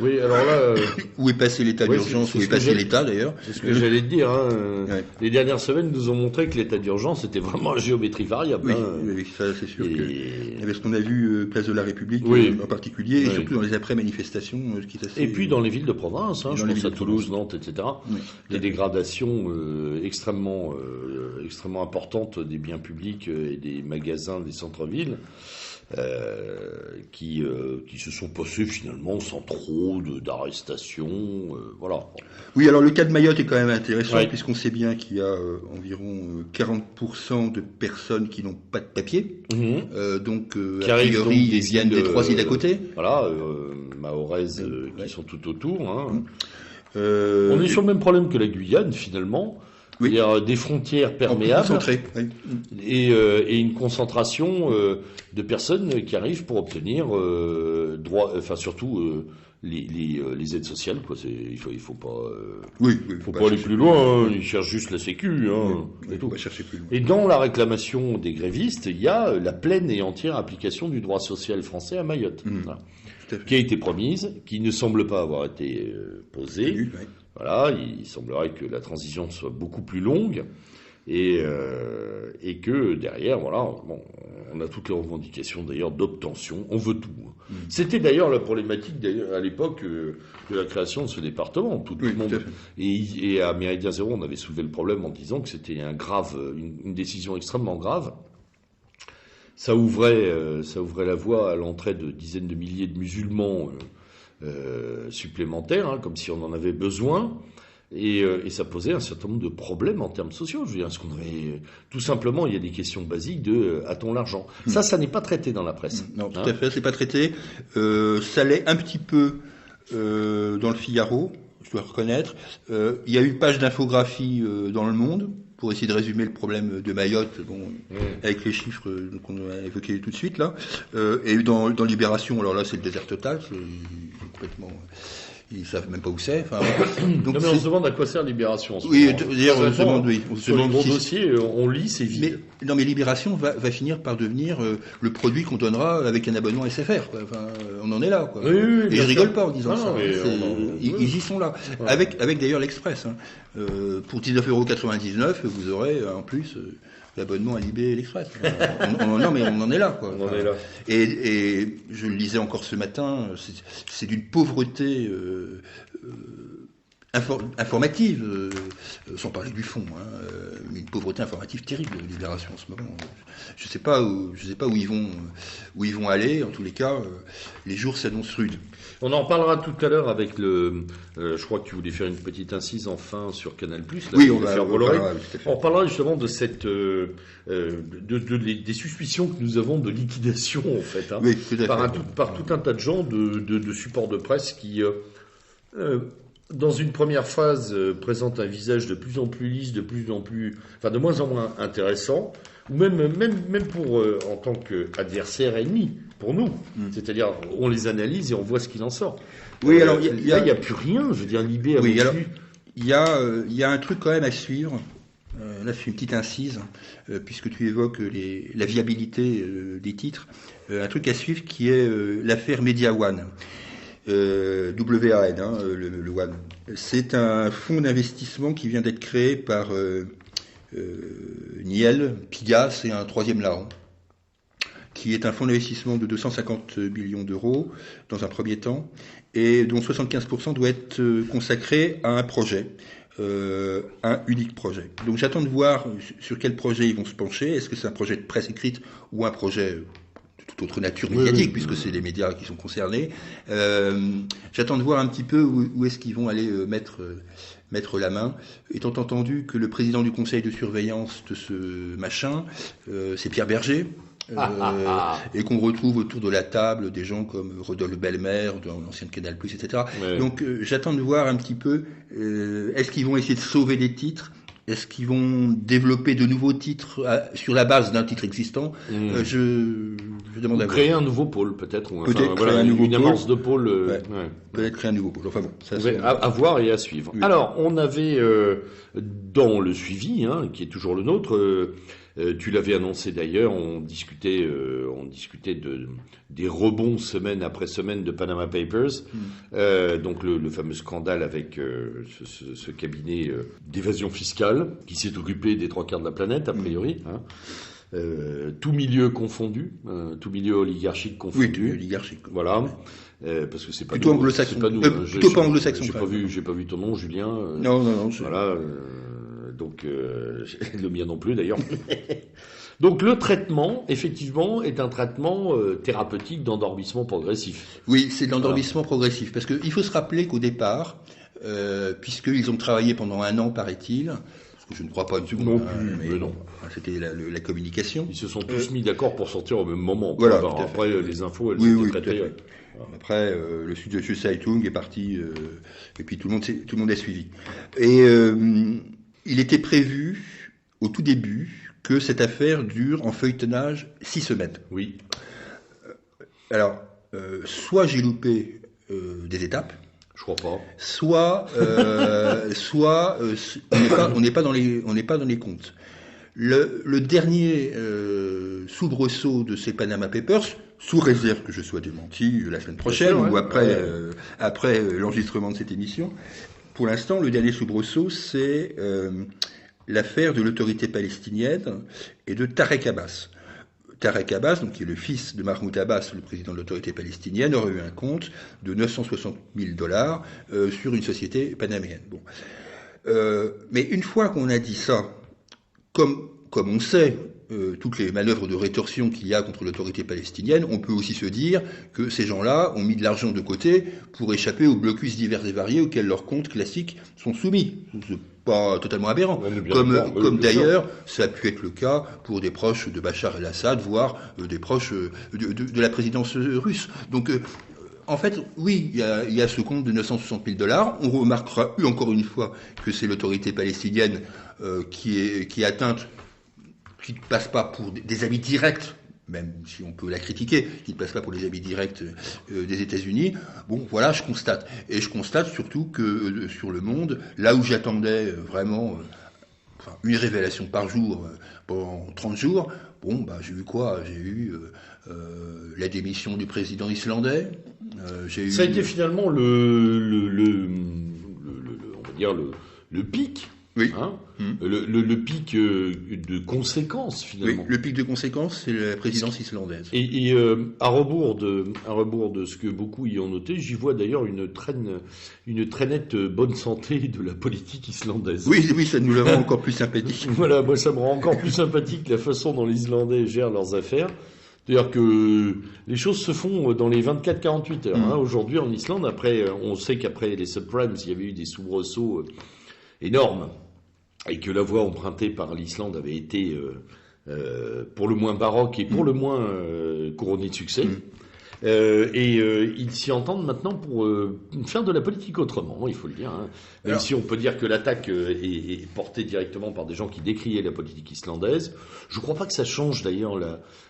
Oui, alors là, où est passé l'état ouais, d'urgence, c'est où ce est que passé l'État d'ailleurs. c'est ce que j'allais te dire. Hein. Ouais. Les dernières semaines nous ont montré que l'état d'urgence était vraiment à géométrie variable. Oui, hein. oui, ça c'est sûr. Et- Avec ce qu'on a vu Place de la République Oui. en particulier, et Oui. surtout dans les après-manifestations, ce qui est assez... Et puis dans les villes de province, hein, Et je dans les pense villes à de Toulouse, province. Nantes, etc. Oui. Les dégradations extrêmement importantes des biens publics et des magasins des centres-villes qui se sont passés finalement sans trop d'arrestations. Voilà. Oui, alors le cas de Mayotte est quand même intéressant, Ouais. puisqu'on sait bien qu'il y a environ 40% de personnes qui n'ont pas de papier, donc Qui a arrivent priori donc des ils viennent îles, des 3 îles à côté. Voilà, mahoraises Ouais. qui sont tout autour. Hein. Euh, On est sur le même problème que la Guyane finalement. Oui. Il y a des frontières en plus perméables concentré, oui. et une concentration de personnes qui arrivent pour obtenir droit, enfin surtout les aides sociales. Quoi. Il faut pas, Oui, faut pas aller plus loin. Hein. Ils cherchent juste la Sécu. Hein, Il et tout. faut pas chercher plus loin. Et dans la réclamation des grévistes, il y a la pleine et entière application du droit social français à Mayotte, voilà, Tout à fait. qui a été promise, qui ne semble pas avoir été posée. Oui. Voilà, il semblerait que la transition soit beaucoup plus longue et que derrière, voilà, bon, on a toutes les revendications d'ailleurs d'obtention, on veut tout. C'était d'ailleurs la problématique d'ailleurs, à l'époque de la création de ce département. Tout le Oui, monde tout à fait. et à Méridien Zéro, on avait soulevé le problème en disant que c'était une décision extrêmement grave. Ça ouvrait la voie à l'entrée de dizaines de milliers de musulmans supplémentaires, hein, comme si on en avait besoin, et ça posait un certain nombre de problèmes en termes sociaux. Je veux dire, qu'on avait tout simplement, il y a des questions basiques de a-t-on l'argent. Ça n'est pas traité dans la presse. Non, tout hein. à fait, c'est pas traité. Ça l'est un petit peu dans le Figaro, je dois reconnaître. Il y a une page d'infographie dans Le Monde pour essayer de résumer le problème de Mayotte, avec les chiffres qu'on a évoqués tout de suite là. Et dans Libération, alors là c'est le désert total, c'est complètement... Ils savent même pas où c'est. Enfin, donc Non, mais on se demande à quoi sert Libération en ce oui, moment. d'ailleurs, on se demande, oui. On se Sur les demande gros si- dossiers, on lit, c'est vide. mais Libération va finir par devenir le produit qu'on donnera avec un abonnement SFR. Quoi. Enfin, on en est là. Quoi. Oui, oui, Et bien je rigole sûr. pas en disant Non, ça. mais Ils y sont là. Ouais. Avec d'ailleurs l'Express. Hein. Pour 19,99 €, vous aurez en plus l'abonnement à Libé et l'Express. Non, mais on en est là. Quoi. On en est là. Et je le lisais encore ce matin, c'est d'une pauvreté informative, sans parler du fond, hein, mais une pauvreté informative terrible de Libération en ce moment. Je sais pas où ils vont aller. En tous les cas, les jours s'annoncent rudes. On en parlera tout à l'heure avec je crois que tu voulais faire une petite incise enfin sur Canal+. Oui, on va faire Bolloré. tout à fait. On parlera justement de cette des suspicions que nous avons de liquidation en fait, hein, Oui, tout à fait. par tout un tas de gens de supports de presse qui dans une première phase présentent un visage de plus en plus lisse, de moins en moins intéressant, ou même pour en tant qu'adversaire ennemi pour nous. C'est-à-dire on les analyse et on voit ce qu'il en sort. Oui, alors il n'y a plus rien. Je veux dire, Libé a Oui, alors, reçu. il y a un truc quand même à suivre. Là, je fais une petite incise, puisque tu évoques la viabilité des titres. Un truc à suivre qui est l'affaire Media One. WAN, hein, le One. C'est un fonds d'investissement qui vient d'être créé par Niel, Pigas et un troisième larron, qui est un fonds d'investissement de 250 millions d'euros dans un premier temps, et dont 75% doit être consacré à un projet un unique projet. Donc j'attends de voir sur quel projet ils vont se pencher. Est-ce que c'est un projet de presse écrite ou un projet de toute autre nature médiatique, puisque c'est les médias qui sont concernés. J'attends de voir un petit peu où est-ce qu'ils vont aller mettre la main, étant entendu que le président du conseil de surveillance de ce machin, c'est Pierre Berger, et qu'on retrouve autour de la table des gens comme Rodolphe Belmer, dans l'ancienne Canal+, etc. Ouais. Donc j'attends de voir un petit peu, est-ce qu'ils vont essayer de sauver des titres ? Est-ce qu'ils vont développer de nouveaux titres sur la base d'un titre existant ? Je demande à voir. Créer un nouveau pôle, peut-être. Ou peut-être créer un nouveau une amorce de pôle. Peut-être créer un nouveau pôle. Enfin bon, ça à voir et à suivre. Oui. Alors, on avait dans le suivi, qui est toujours le nôtre, tu l'avais annoncé d'ailleurs, on discutait des rebonds semaine après semaine de Panama Papers, donc le fameux scandale avec ce cabinet d'évasion fiscale qui s'est occupé des 3/4 de la planète, a priori. Tout milieu confondu, tout milieu oligarchique confondu. Oui, tout milieu oligarchique. Voilà. Parce que c'est pas plutôt anglo-saxon. Plutôt pas anglo-saxon. J'ai pas vu ton nom, Julien. Non. Voilà. Donc le mien non plus d'ailleurs. Donc le traitement, effectivement, est un traitement thérapeutique d'endormissement progressif. Oui, c'est de l'endormissement progressif. Parce qu'il faut se rappeler qu'au départ, puisqu'ils ont travaillé pendant 1 an, paraît-il, je ne crois pas une seconde. Non plus, mais non. C'était la communication. Ils se sont tous mis d'accord pour sortir au même moment. Voilà. Alors, après, les infos, elles étaient traitées. Après, le Süddeutsche Zeitung est parti, et puis tout le monde est suivi. Et il était prévu, au tout début, que cette affaire dure en feuilletonnage 6 semaines. Oui. Alors, soit j'ai loupé des étapes. Je crois pas. Soit on n'est pas dans les comptes. Le dernier soubresaut de ces Panama Papers, sous réserve que je sois démenti la semaine prochaine ou après l'enregistrement de cette émission, pour l'instant, le dernier soubresaut, c'est l'affaire de l'autorité palestinienne et de Tarek Abbas. Tarek Abbas, donc, qui est le fils de Mahmoud Abbas, le président de l'autorité palestinienne, aurait eu un compte de $960 000 sur une société panaméenne. Bon. Mais une fois qu'on a dit ça, comme on sait toutes les manœuvres de rétorsion qu'il y a contre l'autorité palestinienne, on peut aussi se dire que ces gens-là ont mis de l'argent de côté pour échapper aux blocus divers et variés auxquels leurs comptes classiques sont soumis. C'est pas totalement aberrant. Comme d'ailleurs, ça a pu être le cas pour des proches de Bachar el-Assad, voire des proches de la présidence russe. Donc, en fait, oui, il y a ce compte de $960 000. On remarquera encore une fois que c'est l'autorité palestinienne qui est atteinte, qui ne passe pas pour des amis directs, même si on peut la critiquer, qui ne passe pas pour les amis directs des États-Unis. Bon, voilà, je constate. Et je constate surtout que sur Le Monde, là où j'attendais vraiment une révélation par jour pendant 30 jours, bon, j'ai eu quoi ? J'ai eu la démission du président islandais. Ça a été finalement on va dire le pic. Oui. Le pic de conséquences, finalement. Oui, le pic de conséquences, c'est la présidence islandaise. Et à rebours de ce que beaucoup y ont noté, j'y vois d'ailleurs une très nette bonne santé de la politique islandaise. Oui, ça nous le rend encore plus sympathique. Voilà, moi ça me rend encore plus sympathique la façon dont les Islandais gèrent leurs affaires. C'est-à-dire que les choses se font dans les 24-48 heures. Aujourd'hui en Islande, on sait qu'après les subprimes, il y avait eu des soubresauts énormes. Et que la voie empruntée par l'Islande avait été pour le moins baroque et pour le moins couronnée de succès. Ils s'y entendent maintenant pour faire de la politique autrement, il faut le dire. Même si on peut dire que l'attaque est portée directement par des gens qui décriaient la politique islandaise. Je ne crois pas que ça change d'ailleurs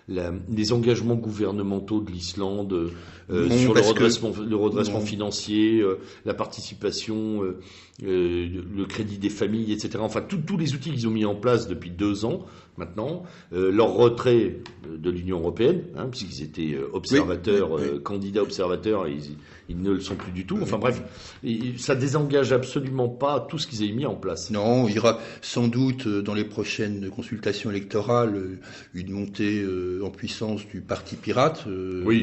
les engagements gouvernementaux de l'Islande sur le redressement financier, la participation, le crédit des familles, etc. Enfin, tous les outils qu'ils ont mis en place depuis 2 ans maintenant, leur retrait de l'Union européenne, puisqu'ils étaient observateurs, candidats observateurs, et ils ne le sont plus du tout. Enfin bref, ça désengage absolument pas tout ce qu'ils avaient mis en place. Non, il y aura sans doute dans les prochaines consultations électorales une montée en puissance du Parti pirate,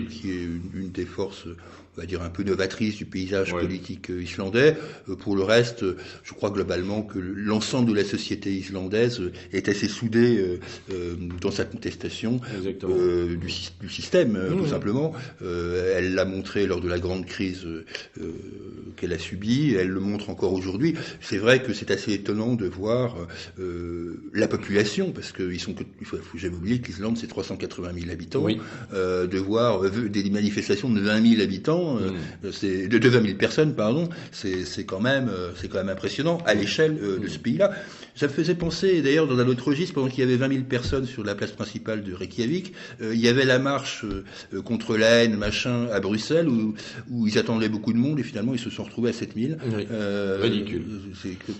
qui est une des forces on va dire, un peu novatrice du paysage politique islandais. Pour le reste, je crois globalement que l'ensemble de la société islandaise est assez soudée dans sa contestation du système, tout simplement. Elle l'a montré lors de la grande crise qu'elle a subie, elle le montre encore aujourd'hui. C'est vrai que c'est assez étonnant de voir la population, parce que il faut jamais oublier que l'Islande c'est 380 000 habitants, de voir des manifestations de 20 000 habitants, c'est de 20 000 personnes, pardon, c'est quand même impressionnant à l'échelle de ce pays-là. Ça me faisait penser, d'ailleurs, dans un autre registre, pendant qu'il y avait 20 000 personnes sur la place principale de Reykjavik, il y avait la marche contre la haine, machin, à Bruxelles, où ils attendaient beaucoup de monde, et finalement ils se sont retrouvés à 7 000. Ridicule.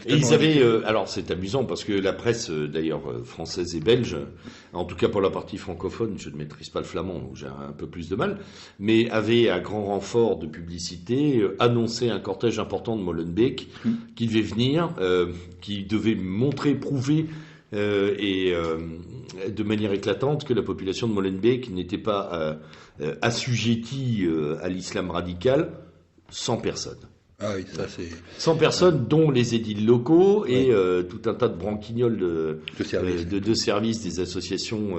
Et ils avaient, alors c'est amusant, parce que la presse, d'ailleurs, française et belge, en tout cas pour la partie francophone, je ne maîtrise pas le flamand, donc j'ai un peu plus de mal, mais avait, à grand renfort de publicité, annoncé un cortège important de Molenbeek qui devait venir, qui devait montrer, prouver de manière éclatante que la population de Molenbeek n'était pas assujettie à l'islam radical. 100 personnes. Ah oui, ça c'est... 100 personnes, dont les édiles locaux et tout un tas de branquignoles de services des associations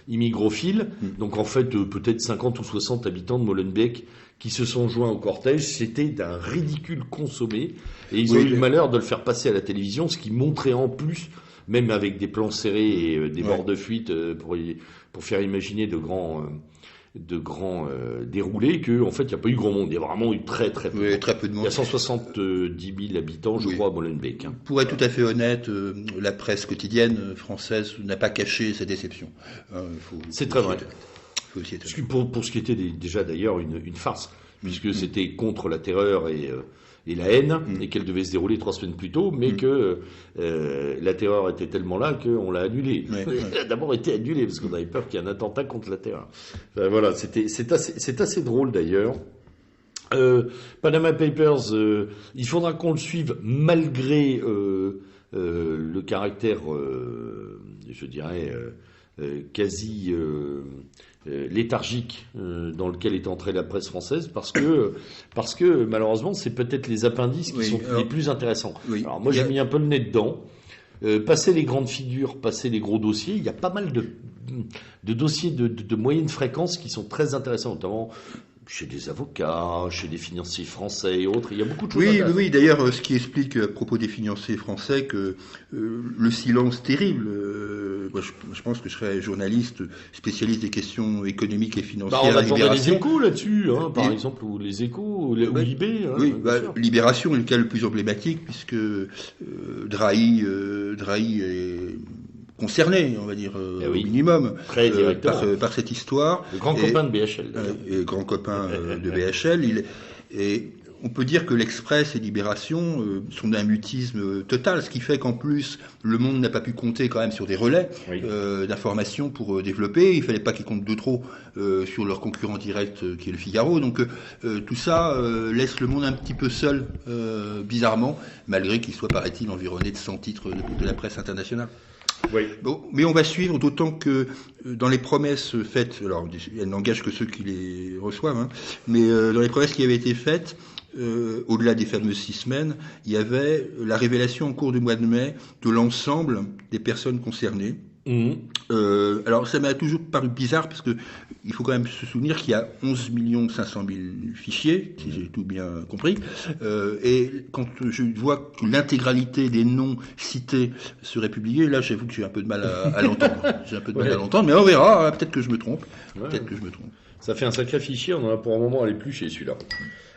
immigrophiles. Donc en fait, peut-être 50 ou 60 habitants de Molenbeek qui se sont joints au cortège. C'était d'un ridicule consommé. Et ils ont eu le malheur de le faire passer à la télévision, ce qui montrait en plus, même avec des plans serrés et des bords de fuite pour faire imaginer de grands déroulés, que en fait il n'y a pas eu grand monde. Il y a vraiment eu très peu de monde. Il y a 170 000 habitants, je crois, à Molenbeek. Pour être tout à fait honnête, la presse quotidienne française n'a pas caché sa déception. C'est très vrai. Pour ce qui était déjà d'ailleurs une farce, puisque c'était contre la terreur et la haine, et qu'elle devait se dérouler 3 semaines plus tôt, mais que la terreur était tellement là qu'on l'a annulée. Elle a d'abord été annulée, parce qu'on avait peur qu'il y ait un attentat contre la terreur. Enfin, voilà, c'est assez drôle d'ailleurs. Panama Papers, il faudra qu'on le suive malgré le caractère, je dirais, quasi léthargique dans lequel est entrée la presse française, parce que malheureusement c'est peut-être les appendices qui sont les plus intéressants. Alors moi j'ai mis un peu le nez dedans, passer les grandes figures, passer les gros dossiers, il y a pas mal de dossiers de moyenne fréquence qui sont très intéressants, notamment chez des avocats, chez des financiers français et autres. Il y a beaucoup de choses. Oui. D'ailleurs, ce qui explique à propos des financiers français que le silence terrible. Moi, je pense que je serais journaliste spécialiste des questions économiques et financières. On attendait les Échos là-dessus, par exemple, ou les Échos, ou Libé. Libération est le cas le plus emblématique, puisque Drahi est concerné, on va dire, au minimum, par cette histoire. Le grand copain de BHL. Grand copain de BHL. Et on peut dire que l'Express et Libération sont d'un mutisme total, ce qui fait qu'en plus, Le Monde n'a pas pu compter quand même sur des relais d'informations pour développer. Il fallait pas qu'ils comptent de trop sur leur concurrent direct qui est Le Figaro. Donc tout ça laisse Le Monde un petit peu seul, bizarrement, malgré qu'il soit, paraît-il, environné de 100 titres de la presse internationale. Oui. Bon, mais on va suivre, d'autant que dans les promesses faites, alors elles n'engagent que ceux qui les reçoivent, mais dans les promesses qui avaient été faites, au-delà des fameuses 6 semaines, il y avait la révélation en cours du mois de mai de l'ensemble des personnes concernées. Alors ça m'a toujours paru bizarre, parce que il faut quand même se souvenir qu'il y a 11 500 000 fichiers, si j'ai tout bien compris, et quand je vois que l'intégralité des noms cités serait publiée, là j'avoue que j'ai un peu de mal à l'entendre. Mais on verra, peut-être que je me trompe. Ça fait un sacré fichier, on en a pour un moment à l'éplucher celui-là.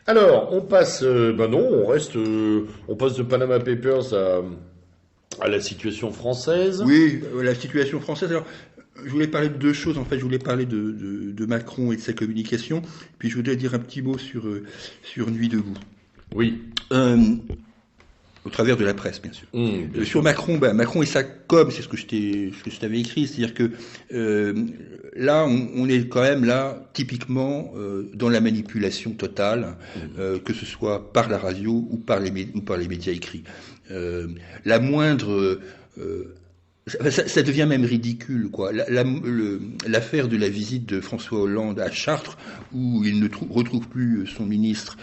Alors, on passe, on passe de Panama Papers à la situation française. Oui, la situation française. Alors, je voulais parler de 2 choses. En fait, je voulais parler de Macron et de sa communication. Puis je voudrais dire un petit mot sur Nuit debout. Oui. Au travers de la presse, bien sûr. Sur Macron, Macron et sa com, c'est ce que je t'avais écrit. C'est-à-dire que là, on est quand même là, typiquement, dans la manipulation totale, que ce soit par la radio ou par les médias écrits. La moindre Ça devient même ridicule, quoi. L'affaire de la visite de François Hollande à Chartres, où il ne retrouve plus son ministre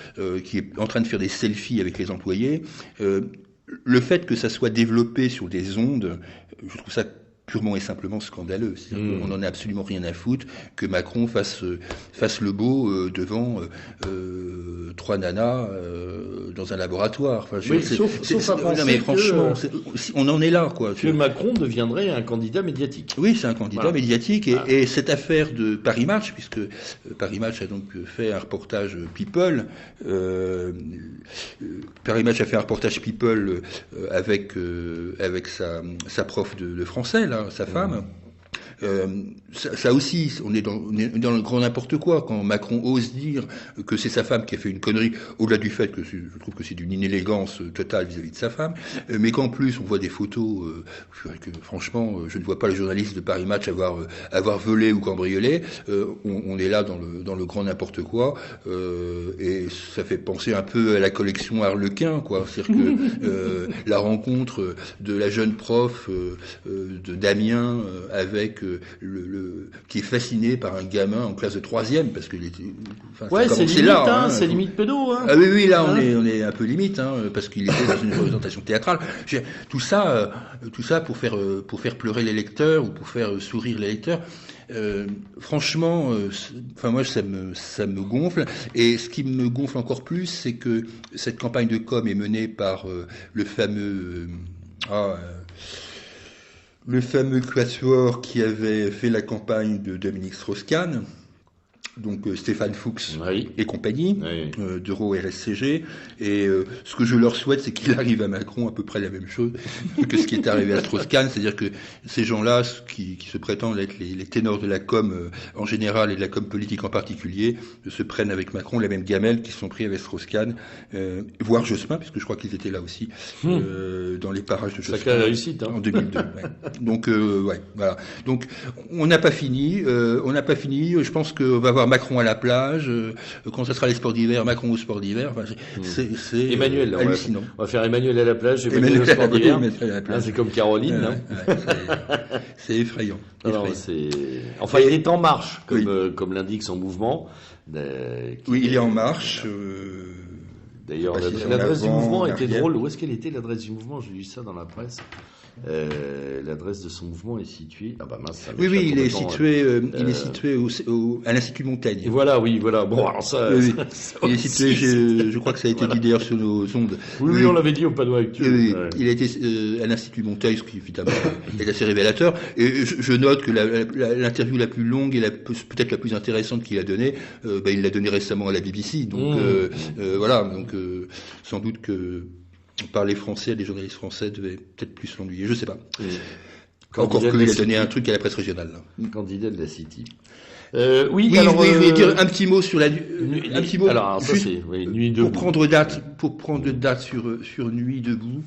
qui est en train de faire des selfies avec les employés, le fait que ça soit développé sur des ondes, je trouve ça purement et simplement scandaleux. On n'en a absolument rien à foutre que Macron fasse le beau devant 3 nanas dans un laboratoire. Enfin, sauf à penser non, mais franchement, on en est là, quoi. Que Macron deviendrait un candidat médiatique. Oui, c'est un candidat médiatique. Et cette affaire de Paris Match, puisque Paris Match a donc fait un reportage People, Paris Match a fait un reportage People avec sa prof de français, là, sa femme. Ça aussi, on est dans le grand n'importe quoi quand Macron ose dire que c'est sa femme qui a fait une connerie, au-delà du fait que je trouve que c'est d'une inélégance totale vis-à-vis de sa femme, mais qu'en plus on voit des photos que franchement je ne vois pas le journaliste de Paris Match avoir volé ou cambriolé. On est là dans le grand n'importe quoi, et ça fait penser un peu à la collection Harlequin, quoi. C'est-à-dire que la rencontre de la jeune prof de Damien avec qui est fasciné par un gamin en classe de 3e, parce que c'est limite, là, c'est limite pédo. Ah oui, là on est un peu limite, parce qu'il était dans une représentation théâtrale. Tout ça pour faire pleurer les lecteurs ou pour faire sourire les lecteurs. Franchement, moi ça me gonfle. Et ce qui me gonfle encore plus, c'est que cette campagne de com est menée par le fameux quatuor qui avait fait la campagne de Dominique Strauss-Kahn, donc Stéphane Fuchs et compagnie, d'Euro RSCG. Et ce que je leur souhaite, c'est qu'il arrive à Macron à peu près la même chose que ce qui est arrivé à Strauss-Kahn, c'est-à-dire que ces gens-là, qui se prétendent être les ténors de la com en général et de la com politique en particulier, se prennent avec Macron la même gamelle qu'ils sont pris avec Strauss-Kahn, voire Jospin, puisque je crois qu'ils étaient là aussi dans les parages de Jospin. Sacrée réussite, en 2002. Donc voilà. Donc on n'a pas fini. Je pense qu'on va voir Macron à la plage, quand ce sera les sports d'hiver, Macron au sport d'hiver. Enfin, c'est Emmanuel, hallucinant. On va faire Emmanuel à la plage, Emmanuel au sport d'hiver. C'est comme Caroline. C'est effrayant. Enfin, il est en marche, comme l'indique son mouvement. Oui, il est en marche. D'ailleurs, l'adresse du mouvement était drôle. Où est-ce qu'elle était, l'adresse du mouvement? J'ai lu ça dans la presse. L'adresse de son mouvement est située. Ah bah mince, ça oui, il est situé à l'Institut Montaigne. Et voilà. Bon, alors ça. Il est situé, je crois que ça a été dit d'ailleurs sur nos ondes. Oui, on l'avait dit au panneau actuel. Il a été à l'Institut Montaigne, ce qui évidemment est assez révélateur. Et je note que l'interview la plus longue et peut-être la plus intéressante qu'il a donnée, il l'a donnée récemment à la BBC. Donc voilà. Donc sans doute que parler français, les journalistes français devaient peut-être plus l'ennuyer, je sais pas. Encore qu'il a donné un truc à la presse régionale. Là. Candidat de la City. Je vais dire un petit mot sur la Nuit debout. Pour prendre date sur Nuit debout.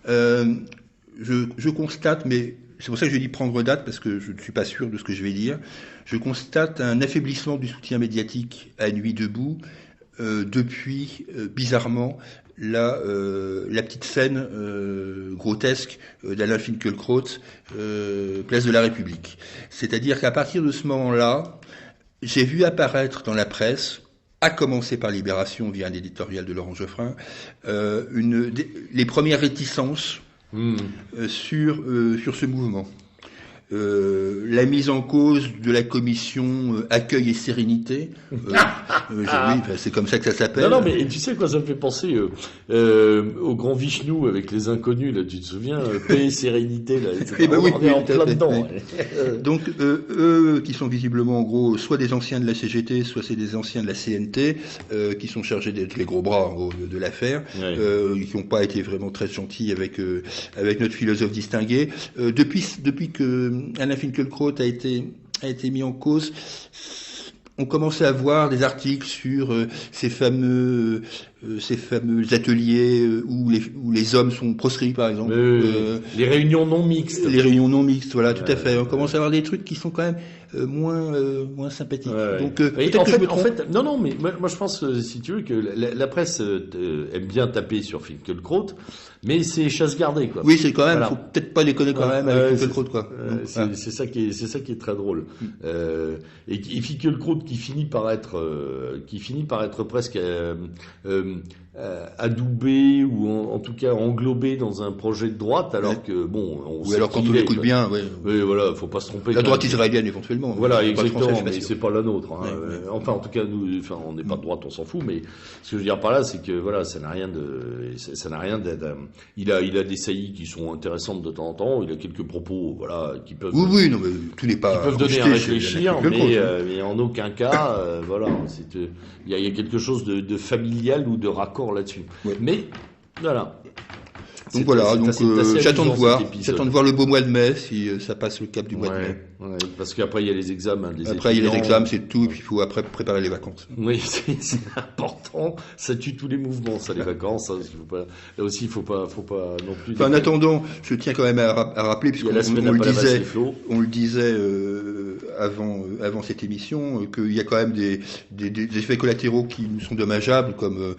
Je constate, mais c'est pour ça que je dis prendre date, parce que je ne suis pas sûr de ce que je vais dire. Je constate un affaiblissement du soutien médiatique à Nuit debout depuis, bizarrement, la petite scène grotesque d'Alain Finkielkraut, place de la République. C'est-à-dire qu'à partir de ce moment-là, j'ai vu apparaître dans la presse, à commencer par Libération via un éditorial de Laurent Geoffrin, les premières réticences sur ce mouvement. La mise en cause de la commission accueil et sérénité. C'est comme ça que ça s'appelle. Non, mais tu sais quoi, ça me fait penser au grand Vishnu avec les inconnus, là, tu te souviens, paix et sérénité, là. On est en plein dedans. Donc, eux, qui sont visiblement, en gros, soit des anciens de la CGT, soit c'est des anciens de la CNT, qui sont chargés d'être les gros bras, en gros, de l'affaire, qui n'ont pas été vraiment très gentils avec notre philosophe distingué. Depuis que Alain Finkielkraut a été mis en cause, on commençait à voir des articles sur ces fameux ces fameux ateliers où les hommes sont proscrits, par exemple. Les réunions non mixtes. Les réunions non mixtes, voilà, tout à fait. On commence à avoir des trucs qui sont quand même moins sympathiques. Ouais. Donc, peut-être que je me trompe. En fait, non, mais moi je pense, si tu veux, que la presse aime bien taper sur Finkielkraut, mais c'est chasse gardée, quoi. Oui, c'est quand même, Voilà. faut peut-être pas déconner quand même avec Finkielkraut, quoi. C'est ça qui est très drôle. Et Finkielkraut qui finit par être presque adoubé ou en tout cas englobé dans un projet de droite, alors que bon, on Oui, sait alors qui quand il on est, écoute quoi. bien, ouais. Oui, voilà, faut pas se tromper. La droite israélienne éventuellement. Voilà, Pas exactement, français, mais je suis c'est pas la nôtre. Hein. Ouais. Enfin, en tout cas, nous, on n'est pas de droite, on s'en fout. Mais ce que je veux dire par là, c'est que voilà, ça n'a rien d'être. Il a des saillies qui sont intéressantes de temps en temps. Il a quelques propos, voilà, qui peuvent. Oui, non, mais tout n'est pas. Qui peuvent donner à rejeté chez réfléchir, Finkielkraut, mais en aucun cas, voilà, il y a quelque chose de familial ou de raccord là-dessus. Ouais. Mais voilà. Donc voilà, j'attends de voir. J'attends de voir le beau mois de mai si ça passe le cap du mois de mai. Ouais, parce qu'après il y a les examens. Après il y a les examens, c'est tout, et puis il faut après préparer les vacances. Oui, c'est important. Ça tue tous les mouvements, ça, les vacances. Hein, là aussi, il faut pas non plus. Enfin, en attendant, je tiens quand même à rappeler, puisqu'on on le disait avant cette émission, qu'il y a quand même des effets collatéraux qui nous sont dommageables, comme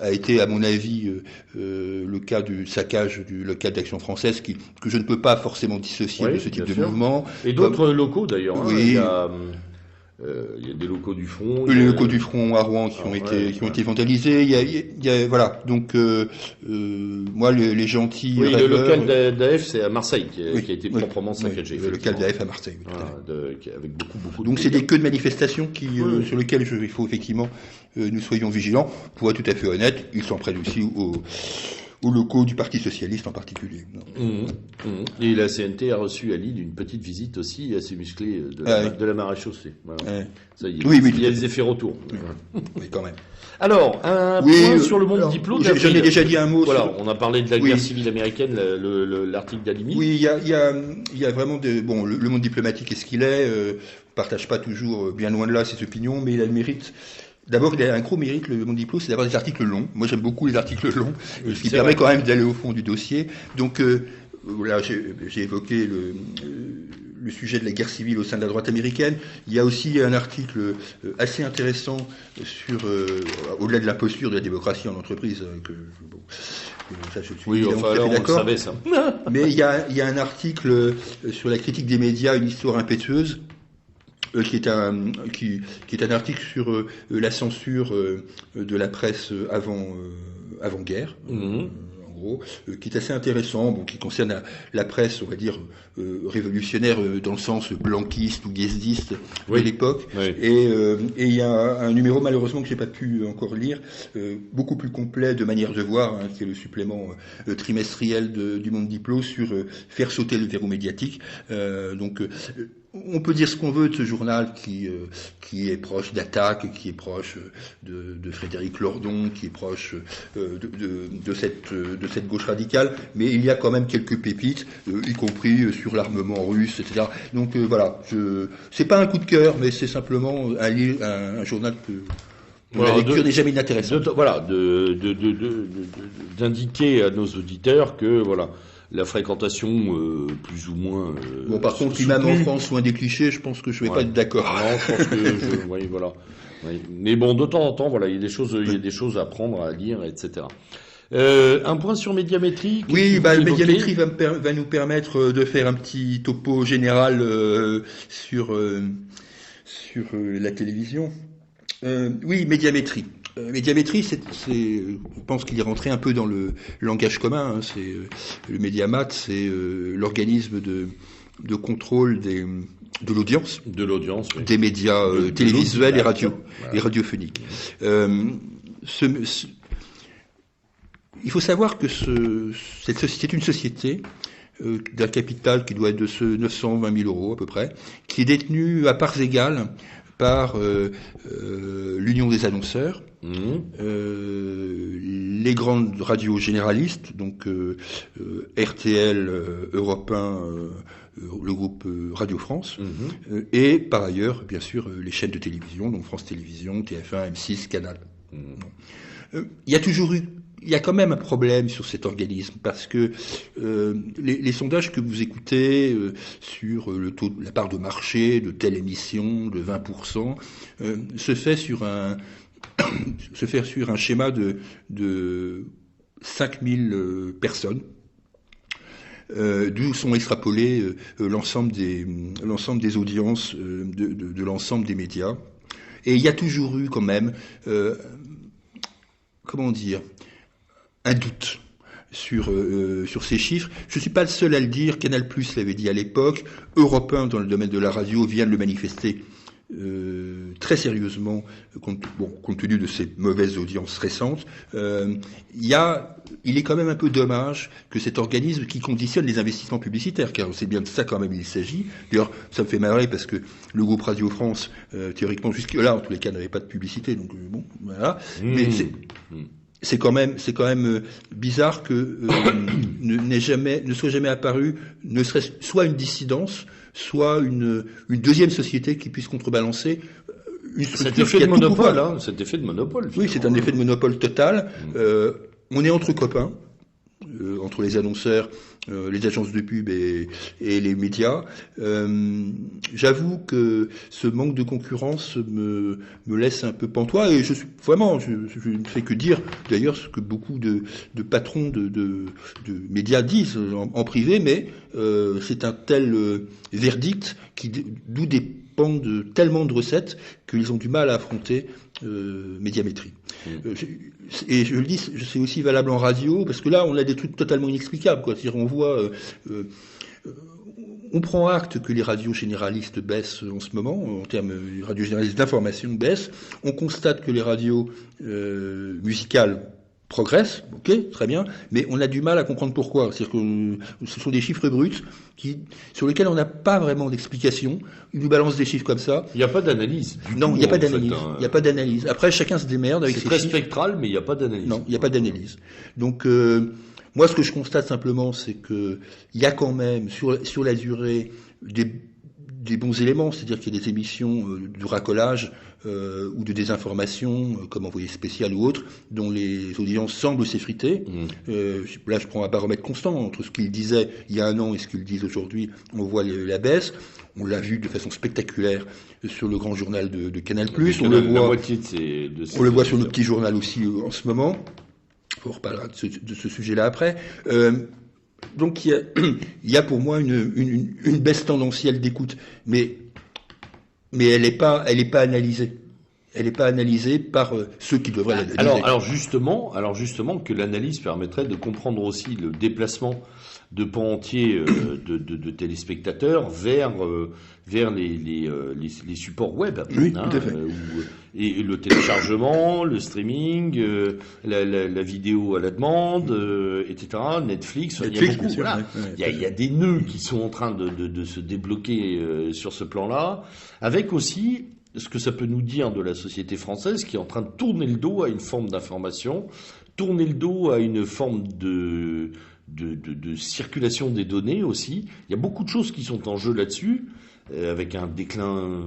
a été, à mon avis, le cas du saccage du local d'Action française, que je ne peux pas forcément dissocier de ce type de mouvement. Et d'autres locaux d'ailleurs. Oui. Il y a des locaux du front. Les locaux du front à Rouen qui ont été vandalisés. Il y a voilà. Donc moi les gentils. Oui, rêveurs, le local d'AF c'est à Marseille qui a été proprement saccagé. Le local d'AF à Marseille. Avec beaucoup. Donc c'est des queues de manifestations sur lesquelles il faut effectivement nous soyons vigilants. Pour être tout à fait honnête, ils s'en prennent aussi aux locaux du Parti Socialiste en particulier. Et la CNT a reçu à Lille une petite visite aussi assez musclée de la maréchaussée. Voilà. Ça y est, il y a des effets retour. Oui, quand même. Alors, un point sur le monde diplôme. J'en ai déjà dit un mot. Voilà, on a parlé de la guerre civile américaine, l'article d'Alimi. Oui, il y a vraiment le monde diplomatique est ce qu'il est. On partage pas toujours, bien loin de là, ses opinions, mais il a le mérite. D'abord, il a un gros mérite, le monde diplôme, c'est d'avoir des articles longs. Moi, j'aime beaucoup les articles longs, ce qui permet quand même d'aller au fond du dossier. Donc, là, j'ai évoqué le sujet de la guerre civile au sein de la droite américaine. Il y a aussi un article assez intéressant sur, au-delà de l'imposture de la démocratie en entreprise, ça, je suis on le savait, ça. Mais il y a un article sur la critique des médias, une histoire impétueuse, qui est un article sur la censure de la presse avant-guerre. En gros, qui est assez intéressant, qui concerne la presse, on va dire, révolutionnaire dans le sens blanquiste ou guesdiste de l'époque. Oui. Et il y a un numéro, malheureusement, que j'ai pas pu encore lire, beaucoup plus complet de manière de voir, qui est le supplément trimestriel du Monde Diplo sur faire sauter le verrou médiatique. On peut dire ce qu'on veut de ce journal qui est proche d'Attaque, qui est proche de Frédéric Lordon, qui est proche de cette gauche radicale, mais il y a quand même quelques pépites, y compris sur l'armement russe, etc. Donc voilà, c'est pas un coup de cœur, mais c'est simplement un journal dont la lecture n'est jamais inintéressante. D'indiquer à nos auditeurs que voilà. La fréquentation, plus ou moins. Par contre, même en France, loin des clichés, je pense que je ne vais pas être d'accord. Non, je pense que oui, voilà. Oui. Mais bon, de temps en temps, voilà, il y a des choses à apprendre, à lire, etc. Un point sur Médiamétrie. Oui, Médiamétrie va nous permettre de faire un petit topo général sur la télévision. Oui, Médiamétrie. Médiamétrie, je pense qu'il est rentré un peu dans le langage commun. C'est le Médiamat, c'est l'organisme de contrôle de l'audience, oui. Des médias télévisuels et radiophoniques. Il faut savoir que cette société est une société d'un capital qui doit être de 920 000 euros à peu près, qui est détenue à parts égales par l'Union des annonceurs, les grandes radios généralistes, donc RTL, Europe 1, le groupe Radio France, et par ailleurs, bien sûr, les chaînes de télévision, donc France Télévisions, TF1, M6, Canal. Il y a quand même un problème sur cet organisme parce que les sondages que vous écoutez sur le taux, la part de marché de telle émission de 20% se fait sur un schéma de 5000 personnes. D'où sont extrapolés l'ensemble des audiences de l'ensemble des médias. Et il y a toujours eu quand même, comment dire, un doute sur ces chiffres. Je ne suis pas le seul à le dire, Canal+ l'avait dit à l'époque, Europe 1 dans le domaine de la radio vient de le manifester très sérieusement, compte tenu de ces mauvaises audiences récentes. Il est quand même un peu dommage que cet organisme qui conditionne les investissements publicitaires, car c'est bien de ça quand même il s'agit. D'ailleurs, ça me fait marrer parce que le groupe Radio France, théoriquement jusque-là, en tous les cas, n'avait pas de publicité, donc bon, voilà. Mais c'est quand même bizarre que ne soit jamais apparu, ne serait-ce soit une dissidence, soit une deuxième société qui puisse contrebalancer une structure qui a tout pouvoir. Cet effet de monopole. Oui, c'est un effet de monopole total. On est entre copains, entre les annonceurs, les agences de pub et les médias. J'avoue que ce manque de concurrence me laisse un peu pantois et je ne fais que dire d'ailleurs ce que beaucoup de patrons de médias disent en privé, mais c'est un tel verdict d'où dépendent tellement de recettes qu'ils ont du mal à affronter Médiamétrie. Et je le dis, c'est aussi valable en radio, parce que là, on a des trucs totalement inexplicables, quoi. C'est-à-dire, on voit, on prend acte que les radios généralistes baissent en ce moment, en termes de radios généralistes d'information baissent. On constate que les radios musicales progressent, ok, très bien, mais on a du mal à comprendre pourquoi. C'est-à-dire que ce sont des chiffres bruts sur lesquels on n'a pas vraiment d'explication. Ils nous balancent des chiffres comme ça. Il n'y a pas d'analyse. Non, il n'y a pas d'analyse. Il n'y a pas d'analyse. Après, chacun se démerde avec ses chiffres. C'est très spectral, mais il n'y a pas d'analyse. Non, il n'y a pas d'analyse. Donc, moi, ce que je constate simplement, c'est que il y a quand même, sur la durée, des bons éléments, c'est-à-dire qu'il y a des émissions de racolage ou de désinformation, comme Envoyé spécial ou autres, dont les audiences semblent s'effriter. Là, je prends un baromètre constant entre ce qu'ils disaient il y a un an et ce qu'ils disent aujourd'hui. On voit la baisse. On l'a vu de façon spectaculaire sur le grand journal de Canal+. On le voit sur le petit journal aussi en ce moment. On reparlera de ce sujet-là après. Donc il y a pour moi une baisse tendancielle d'écoute, mais elle n'est pas analysée. Elle n'est pas analysée par ceux qui devraient l'analyser. Alors justement que l'analyse permettrait de comprendre aussi le déplacement de pans entiers de téléspectateurs vers les supports web. Oui, tout à fait. Et le téléchargement, le streaming, la vidéo à la demande, etc. Netflix, il y a beaucoup. Voilà. Il y a des nœuds qui sont en train de se débloquer sur ce plan-là, avec aussi ce que ça peut nous dire de la société française qui est en train de tourner le dos à une forme d'information, tourner le dos à une forme de circulation des données aussi. Il y a beaucoup de choses qui sont en jeu là-dessus, avec un déclin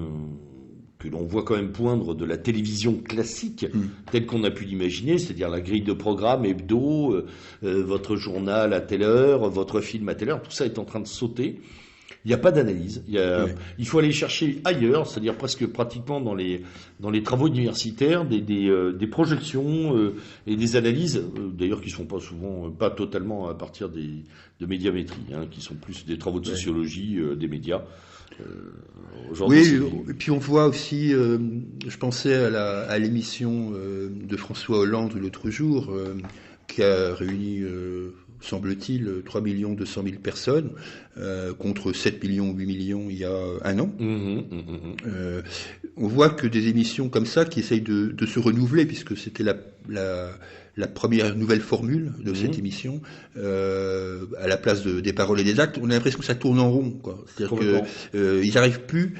que l'on voit quand même poindre de la télévision classique, telle qu'on a pu l'imaginer, c'est-à-dire la grille de programme hebdo, votre journal à telle heure, votre film à telle heure, tout ça est en train de sauter. Il n'y a pas d'analyse. Il faut aller chercher ailleurs, c'est-à-dire pratiquement dans les travaux universitaires, des projections et des analyses, d'ailleurs qui ne sont pas totalement à partir de médiamétrie, qui sont plus des travaux de sociologie des médias. Oui, et puis on voit aussi, je pensais à l'émission de François Hollande l'autre jour, qui a réuni, semble-t-il, 3 200 000 personnes, contre 7 millions, 8 millions il y a un an. On voit que des émissions comme ça qui essayent de se renouveler, puisque c'était la première nouvelle formule de cette émission, à la place des paroles et des actes, on a l'impression que ça tourne en rond, quoi. C'est-à-dire que ils n'arrivent plus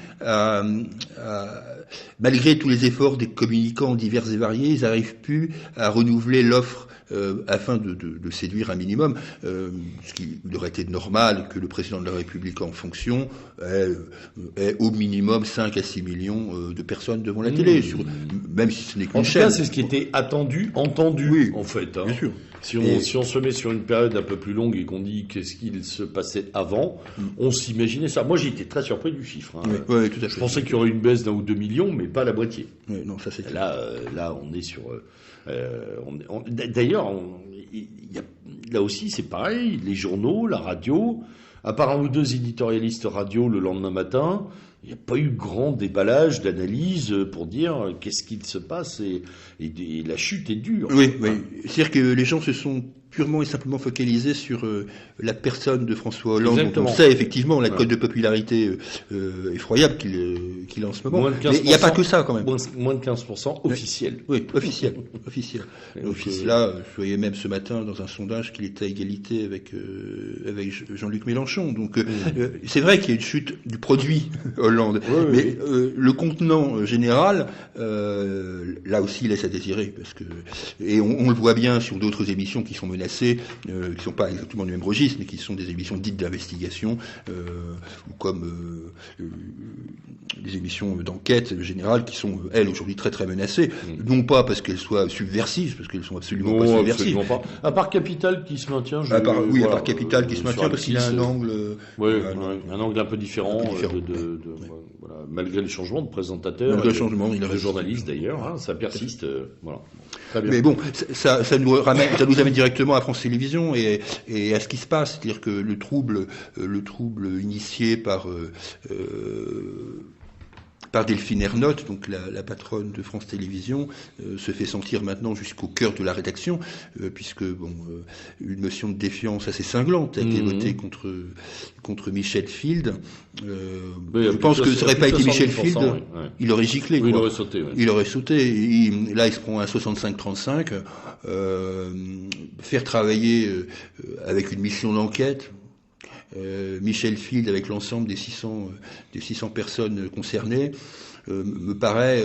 malgré tous les efforts des communicants divers et variés, ils n'arrivent plus à renouveler l'offre afin de séduire un minimum, ce qui aurait été normal que le président de la République en fonction ait au minimum 5 à 6 millions de personnes devant la télé, même si ce n'est qu'une chaîne. En tout cas, c'est ce qui était entendu, oui, en fait. Bien sûr. Si on se met sur une période un peu plus longue et qu'on dit qu'est-ce qu'il se passait avant, on s'imaginait ça. Moi, j'ai été très surpris du chiffre. Hein. Oui, tout à fait. Je pensais qu'il y aurait une baisse d'1 ou 2 millions, mais pas la moitié. Oui, non, ça c'est là, on est sur... D'ailleurs, là aussi, c'est pareil. Les journaux, la radio, à part un ou deux éditorialistes radio le lendemain matin, il n'y a pas eu grand déballage d'analyse pour dire qu'est-ce qu'il se passe et la chute est dure. Oui. C'est-à-dire que les gens se sont purement et simplement focalisés sur la personne de François Hollande. Exactement. Dont on sait effectivement la cote de popularité effroyable qu'il a en ce moment. Mais il n'y a pas que ça quand même. Moins de 15% officiel. Oui, officiel. Donc, là, je voyais même ce matin dans un sondage qu'il était à égalité avec Jean-Luc Mélenchon. Donc c'est vrai qu'il y a une chute du produit Hollande. Mais le contenant général, là aussi, laisse à désirer. Et on le voit bien sur d'autres émissions qui sont menacées, qui ne sont pas exactement du même registre, mais qui sont des émissions dites d'investigation, ou comme des émissions d'enquête générale qui sont, elles, aujourd'hui très très menacées. Non pas parce qu'elles soient subversives, parce qu'elles sont absolument pas subversives. Absolument pas. À part Capital qui se maintient. À part Capital qui se maintient parce qu'il a un angle. Un angle un peu différent. Voilà, malgré le changement de présentateur. Malgré le changement, il a de journaliste d'ailleurs, hein, ça persiste. Voilà. Très bien. Mais bon, ça nous amène directement à France Télévisions et à ce qui se passe, c'est-à-dire que le trouble initié par Delphine Ernotte, donc la patronne de France Télévisions, se fait sentir maintenant jusqu'au cœur de la rédaction, puisque une motion de défiance assez cinglante a été votée contre Michel Field. Je pense que ça n'aurait pas été Michel Field, il aurait giclé. Oui, il aurait sauté. Ouais. Il aurait sauté. Là, il se prend un 65-35. Faire travailler avec une mission d'enquête. Michel Field avec l'ensemble des 600 personnes concernées me paraît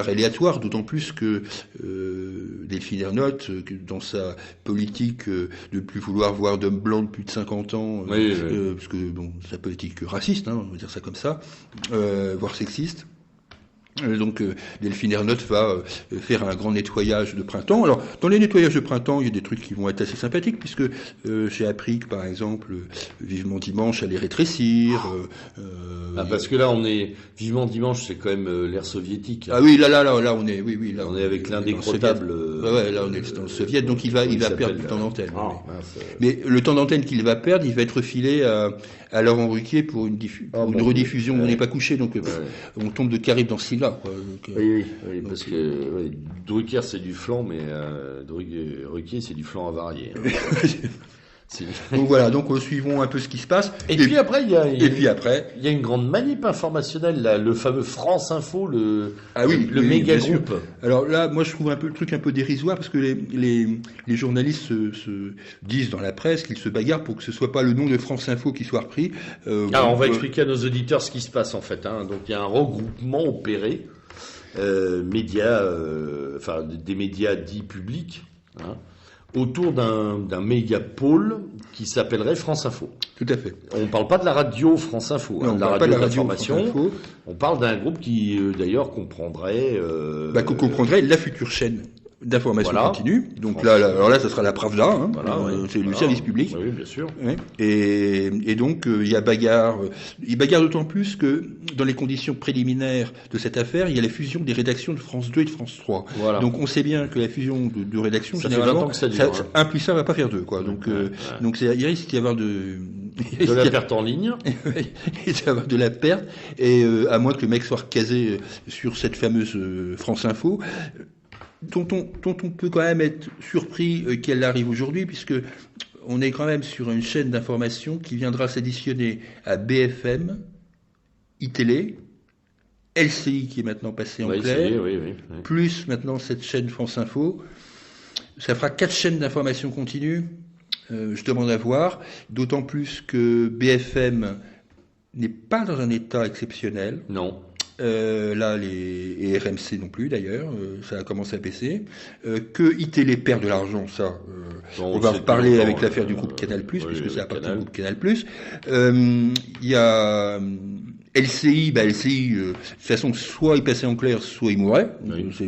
aléatoire, d'autant plus que Delphine Ernotte, dans sa politique de ne plus vouloir voir d'hommes blancs de plus de 50 ans, parce que sa politique raciste, hein, on va dire ça comme ça, voire sexiste. Donc Delphine Ernotte va faire un grand nettoyage de printemps. Alors dans les nettoyages de printemps, il y a des trucs qui vont être assez sympathiques, puisque j'ai appris que par exemple Vivement Dimanche allait rétrécir. Parce que là on est Vivement Dimanche, c'est quand même l'ère soviétique. Ah oui, là on est on est avec l'indécrottable. Là on est dans le soviet, donc il va perdre du temps d'antenne. Mais le temps d'antenne qu'il va perdre, il va être filé à Laurent Ruquier pour une rediffusion où on n'est pas couché, donc on tombe de Caribe dans ce là. Oui, parce que Drucker c'est du flan, mais Ruquier c'est du flan avarié. Hein. Donc voilà, donc suivons un peu ce qui se passe. Et puis après, il y a une grande manip informationnelle, là, le fameux France Info, le méga groupe. Alors là, moi je trouve le truc un peu dérisoire, parce que les journalistes se disent dans la presse qu'ils se bagarrent pour que ce soit pas le nom de France Info qui soit repris. Alors on va expliquer à nos auditeurs ce qui se passe en fait. Hein. Donc il y a un regroupement opéré, médias, des médias dits publics. Hein, autour d'un méga pôle qui s'appellerait France Info. Tout à fait. On ne parle pas de la radio France Info, non, de la radio d'information. On parle d'un groupe qui, d'ailleurs, comprendrait... comprendrait la future chaîne d'information continue. Donc alors là, ça sera la Pravda, hein, c'est le service public. Oui, bien sûr. Ouais. Et donc, il y a bagarre. Il bagarre d'autant plus que, dans les conditions préliminaires de cette affaire, il y a la fusion des rédactions de France 2 et de France 3. Voilà. Donc, on sait bien que la fusion de rédactions, ça généralement, fait 20 ans que ça dure, un plus un va pas faire deux, quoi. Donc, il risque d'y avoir de la perte en ligne. Il y avoir de la perte. Et à moins que le mec soit casé sur cette fameuse France Info, dont on peut quand même être surpris qu'elle arrive aujourd'hui, puisque on est quand même sur une chaîne d'information qui viendra s'additionner à BFM, iTélé, LCI qui est maintenant passé en clair, plus maintenant cette chaîne France Info. ça fera 4 chaînes d'information continue. Je demande à voir, d'autant plus que BFM n'est pas dans un état exceptionnel. Non. Là, et RMC non plus d'ailleurs, ça a commencé à baisser. Que iTélé perd de l'argent, ça, on va reparler avec l'affaire du groupe Canal+, puisque ça appartient au groupe Canal+. Il y a LCI, LCI, de toute façon, soit il passait en clair, soit il mourait. Oui. C'est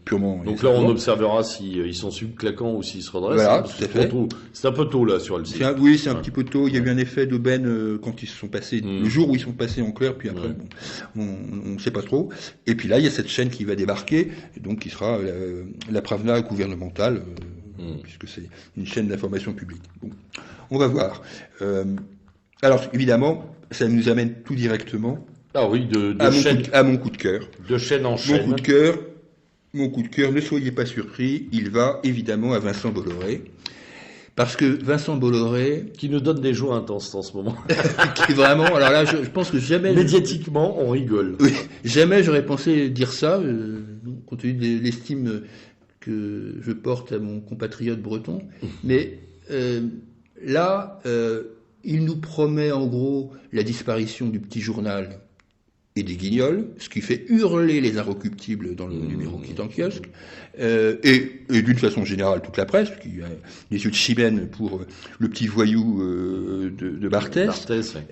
purement. Donc là, on observera s'ils sont subclaquants ou s'ils se redressent. Voilà, tout à fait. C'est un peu tôt là sur LCI. Oui, c'est un petit peu tôt. Il y a eu un effet d'aubaine quand ils se sont passés, le jour où ils sont passés en clair, puis après, on ne sait pas trop. Et puis là, il y a cette chaîne qui va débarquer, donc qui sera la Pravda gouvernementale, puisque c'est une chaîne d'information publique. Bon, on va voir. Alors, évidemment, ça nous amène tout directement à mon coup de cœur. De chaîne en chaîne. Mon coup de cœur, ne soyez pas surpris, il va évidemment à Vincent Bolloré. Parce que Vincent Bolloré... Qui nous donne des joies intenses en ce moment. qui est vraiment... Alors là, je pense que jamais... Médiatiquement, on rigole. Oui, jamais j'aurais pensé dire ça, compte tenu de l'estime que je porte à mon compatriote breton. Mais là, il nous promet en gros la disparition du petit journal et des guignols, ce qui fait hurler les inrecuptibles dans le numéro qui est en kiosque, et d'une façon générale toute la presse, qui a des yeux de chimène pour le petit voyou de Barthès.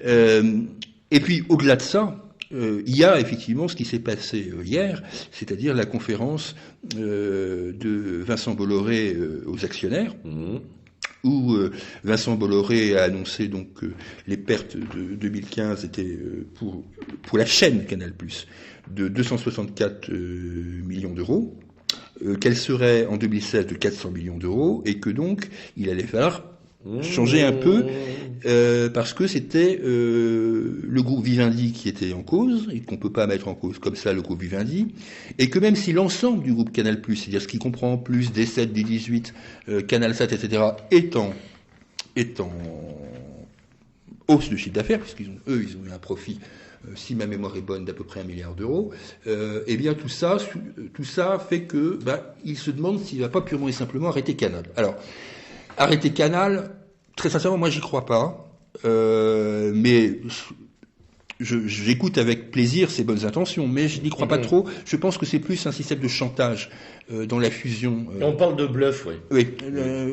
Et puis au-delà de ça, il y a effectivement ce qui s'est passé hier, c'est-à-dire la conférence de Vincent Bolloré aux actionnaires, où Vincent Bolloré a annoncé donc que les pertes de 2015 étaient pour la chaîne Canal+, de 264 millions d'euros, qu'elles seraient en 2016 de 400 millions d'euros, et que donc il allait falloir changer un peu, parce que c'était le groupe Vivendi qui était en cause, et qu'on ne peut pas mettre en cause comme ça le groupe Vivendi, et que même si l'ensemble du groupe Canal+, c'est-à-dire ce qui comprend en plus des 7, des 18, CanalSat, etc., est en hausse de chiffre d'affaires, puisqu'ils ont eu un profit, si ma mémoire est bonne, d'à peu près 1 milliard d'euros, eh bien tout ça fait que ils se demandent s'il ne va pas purement et simplement arrêter Canal. Alors, arrêter Canal, très sincèrement, moi j'y crois pas, mais j'écoute avec plaisir ses bonnes intentions, mais je n'y crois pas trop. Je pense que c'est plus un système de chantage dans la fusion. On parle de bluff, oui.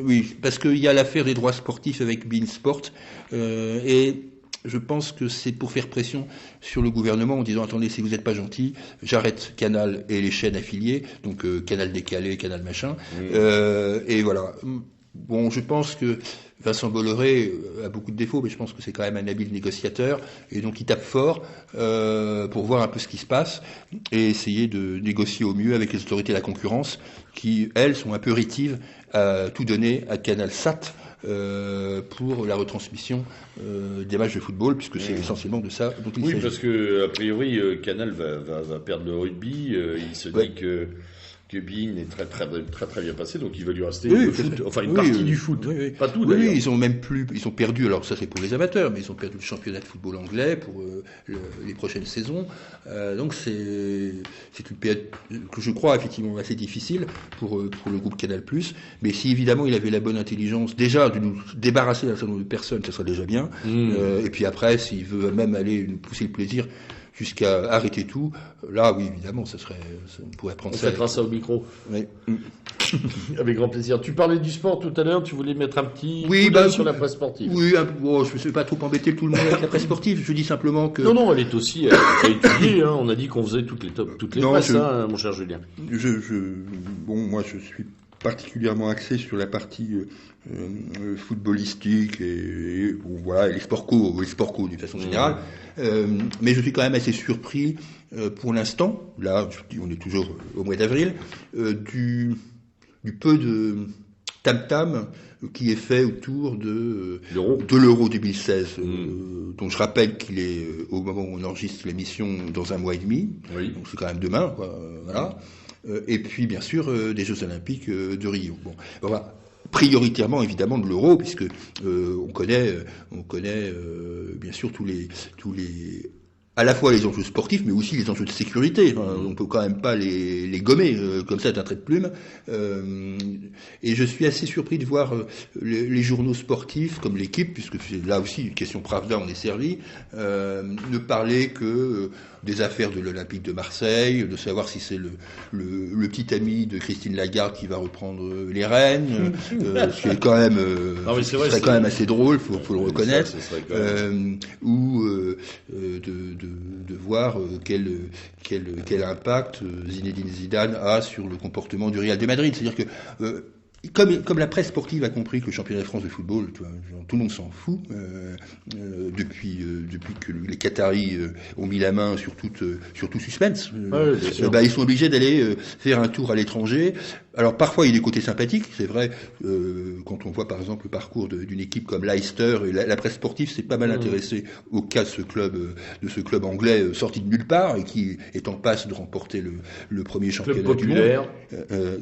Oui, parce qu'il y a l'affaire des droits sportifs avec beIN Sport, et je pense que c'est pour faire pression sur le gouvernement en disant attendez, si vous n'êtes pas gentil, j'arrête Canal et les chaînes affiliées, donc Canal décalé, Canal machin, et voilà. Bon, je pense que Vincent Bolloré a beaucoup de défauts, mais je pense que c'est quand même un habile négociateur, et donc il tape fort pour voir un peu ce qui se passe et essayer de négocier au mieux avec les autorités de la concurrence qui, elles, sont un peu rétives à tout donner à CanalSat pour la retransmission des matchs de football, puisque c'est essentiellement de ça dont il s'agit. Oui, parce que a priori, Canal va perdre le rugby. Il se dit que beIN est très bien passé, donc il va lui rester le foot, enfin une partie du foot, pas tout d'ailleurs. Oui, ils ont perdu, alors ça c'est pour les amateurs, mais ils ont perdu le championnat de football anglais pour les prochaines saisons. Donc c'est une période que je crois effectivement assez difficile pour le groupe Canal+. Mais si évidemment il avait la bonne intelligence déjà de nous débarrasser d'un certain nombre de personnes, ça serait déjà bien. Et puis après, s'il veut même aller nous pousser le plaisir jusqu'à arrêter tout, là, oui, évidemment, on pourrait prendre ça. On fêtera ça au micro. Oui. Avec grand plaisir. Tu parlais du sport tout à l'heure, tu voulais mettre un petit coup d'œil sur la presse sportive. Oui, je ne me suis pas trop embêté tout le monde avec la presse sportive, je dis simplement que... Non, elle est aussi à étudier, on a dit qu'on faisait toutes les presses, mon cher Julien. Moi, je suis particulièrement axé sur la partie footballistique et les sports co d'une façon générale. Mais je suis quand même assez surpris pour l'instant, là on est toujours au mois d'avril, du peu de tam-tam qui est fait autour de l'Euro 2016, dont je rappelle qu'il est au moment où on enregistre l'émission dans un mois et demi, donc c'est quand même demain, voilà. Et puis bien sûr des Jeux Olympiques de Rio. Bon, voilà. Prioritairement évidemment de l'Euro, puisque on connaît bien sûr tous les à la fois les enjeux sportifs, mais aussi les enjeux de sécurité. Enfin, on peut quand même pas les gommer comme ça d'un trait de plume. Et je suis assez surpris de voir les journaux sportifs, comme l'Équipe, puisque c'est là aussi une question Pravda, on est servi, ne parler que des affaires de l'Olympique de Marseille, de savoir si c'est le petit ami de Christine Lagarde qui va reprendre les rênes, ce qui est quand même, serait quand même assez drôle, faut le reconnaître, ou de voir quel impact Zinedine Zidane a sur le comportement du Real de Madrid. C'est-à-dire que comme la presse sportive a compris que le championnat de France de football, tout le monde s'en fout, depuis que les Qataris ont mis la main sur tout suspense, ils sont obligés d'aller faire un tour à l'étranger. Alors parfois il y a des côtés sympathiques, c'est vrai, quand on voit par exemple le parcours d'une équipe comme Leicester, et la presse sportive s'est pas mal intéressée au cas de ce club anglais sorti de nulle part et qui est en passe de remporter le premier championnat du monde.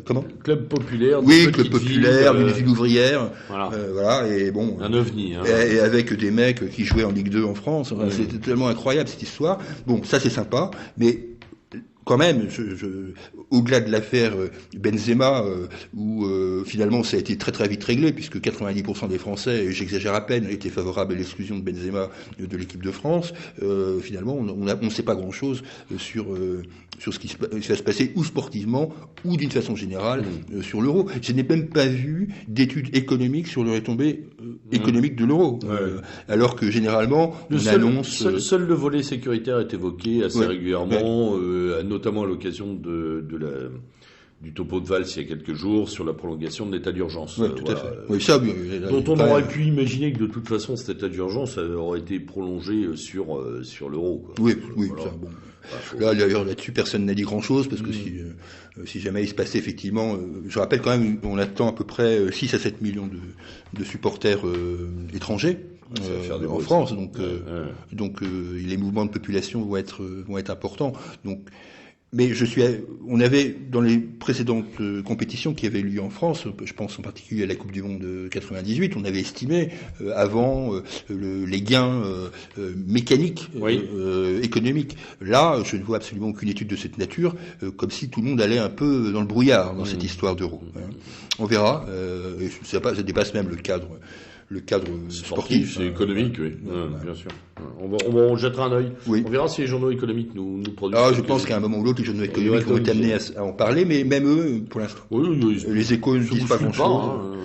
Comment ? Club populaire. Oui, club populaire, d'une ville ouvrière. Voilà, et bon. Un ovni. Hein. Et avec des mecs qui jouaient en Ligue 2 en France. Enfin, c'était tellement incroyable cette histoire. Bon, ça c'est sympa, mais quand même, au-delà de l'affaire Benzema, où finalement ça a été très très vite réglé, puisque 90% des Français, et j'exagère à peine, étaient favorables à l'exclusion de Benzema de l'équipe de France, finalement on ne sait pas grand-chose sur ce qui va se passer, ou sportivement, ou d'une façon générale, sur l'euro. Je n'ai même pas vu d'études économiques sur les retombées économiques de l'euro. Alors que généralement, annonce... Seul le volet sécuritaire est évoqué assez régulièrement, notamment à l'occasion du topo de Valls il y a quelques jours sur la prolongation de l'état d'urgence. Tout à fait. Oui, ça, dont on aurait pu imaginer que de toute façon cet état d'urgence aurait été prolongé sur l'euro. Oui, ça, bon. Là, d'ailleurs, là-dessus, personne n'a dit grand-chose, parce que si jamais il se passait effectivement... je rappelle quand même, on attend à peu près 6 à 7 millions de supporters étrangers en France, donc les mouvements de population vont être importants. Donc, mais on avait, dans les précédentes compétitions qui avaient lieu en France, je pense en particulier à la Coupe du Monde de 98, on avait estimé avant les gains mécaniques, économiques. Là, je ne vois absolument aucune étude de cette nature, comme si tout le monde allait un peu dans le brouillard dans cette histoire d'euro. On verra, ça dépasse même le cadre sportif. C'est économique, oui, bien sûr. On jettera un œil. Oui. On verra si les journaux économiques nous produisent. Je pense qu'à un moment ou l'autre, les journaux économiques vont être amenés à en parler, mais même eux, pour l'instant. Les Échos ne disent pas grand-chose.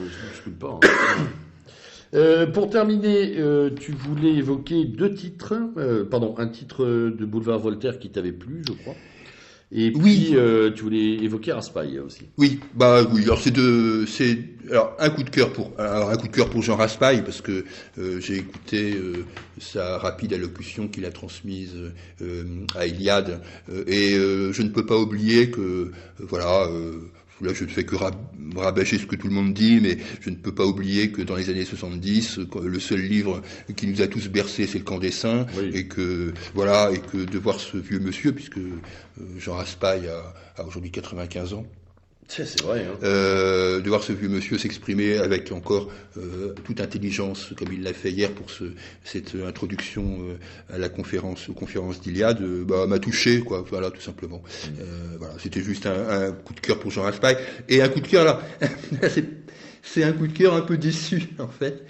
Pour terminer, tu voulais évoquer deux titres. Un titre de Boulevard Voltaire qui t'avait plu, je crois. Et puis, tu voulais évoquer Raspail aussi. Oui. Alors un coup de cœur pour Jean Raspail, parce que j'ai écouté sa rapide allocution qu'il a transmise à Iliade, et je ne peux pas oublier que là, je ne fais que rabâcher ce que tout le monde dit, mais je ne peux pas oublier que dans les années 70, le seul livre qui nous a tous bercés, c'est Le Camp des Saints, et que de voir ce vieux monsieur, puisque Jean Raspail a aujourd'hui 95 ans. C'est vrai. De voir ce vieux monsieur s'exprimer avec encore toute intelligence, comme il l'a fait hier pour cette introduction à aux conférences d'Iliade, m'a touché, quoi. Voilà, tout simplement. C'était juste un coup de cœur pour Jean Raspail, et un coup de cœur là, c'est un coup de cœur un peu déçu en fait.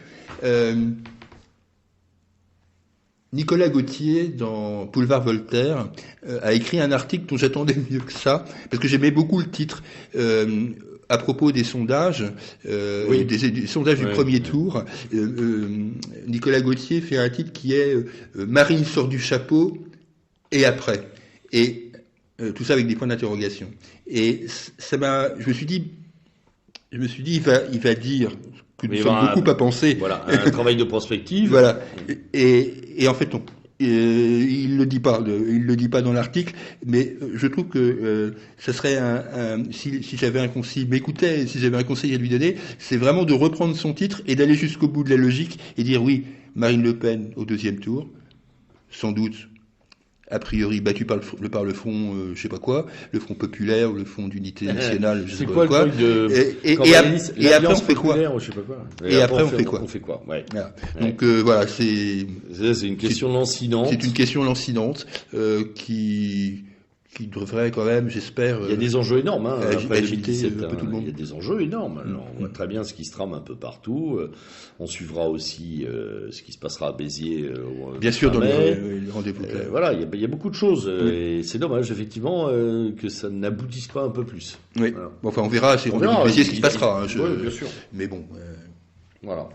Nicolas Gauthier, dans Boulevard Voltaire, a écrit un article dont j'attendais mieux que ça, parce que j'aimais beaucoup le titre, à propos des sondages, des sondages du premier tour. Nicolas Gauthier fait un titre qui est Marine sort du chapeau, et après. Et tout ça avec des points d'interrogation. Et je me suis dit, il va dire que nous sommes beaucoup à penser. Voilà, un travail de prospective. Voilà. Et en fait, non. Il le dit pas dans l'article, mais je trouve que ça serait si j'avais un conseil, m'écoutait, si j'avais un conseil à lui donner, c'est vraiment de reprendre son titre et d'aller jusqu'au bout de la logique et dire oui, Marine Le Pen au deuxième tour, sans doute a priori battu par le front, je sais pas quoi, le Front populaire, le Front d'unité nationale, je sais pas quoi. Et après on fait quoi? Je sais pas quoi. Et après on fait quoi? On fait quoi? Ouais. Voilà. Donc voilà, c'est une question lancinante. C'est une question lancinante qui devrait quand même, j'espère... Il y a des enjeux énormes, hein, après 2017, un peu tout le monde. Il y a des enjeux énormes. Alors, on voit très bien ce qui se trame un peu partout. On suivra aussi ce qui se passera à Béziers. Bien sûr, dans les rendez-vous. Voilà, il y a beaucoup de choses. Et c'est dommage, effectivement, que ça n'aboutisse pas un peu plus. Oui. Voilà. Bon, enfin, on verra si rendez-vous de Béziers ce qui se passera. Hein, oui, bien sûr. Mais bon... Voilà.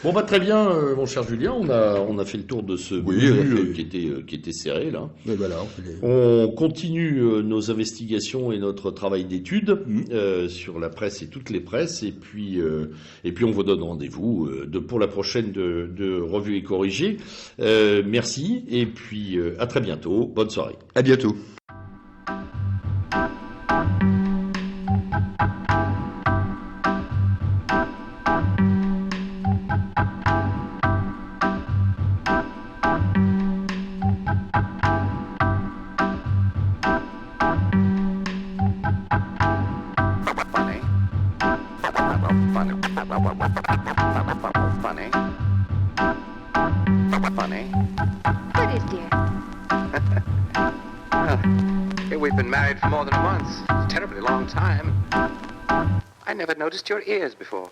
Bon, bah, très bien, mon cher Julien, on a fait le tour de ce menu qui était serré, là. Mais voilà, on continue nos investigations et notre travail d'étude sur la presse et toutes les presses, et puis on vous donne rendez-vous pour la prochaine de Revue et Corrigée. Merci, et puis à très bientôt. Bonne soirée. À bientôt. Funny. What is, dear? Well, we've been married for more than a month. It's a terribly long time. I never noticed your ears before.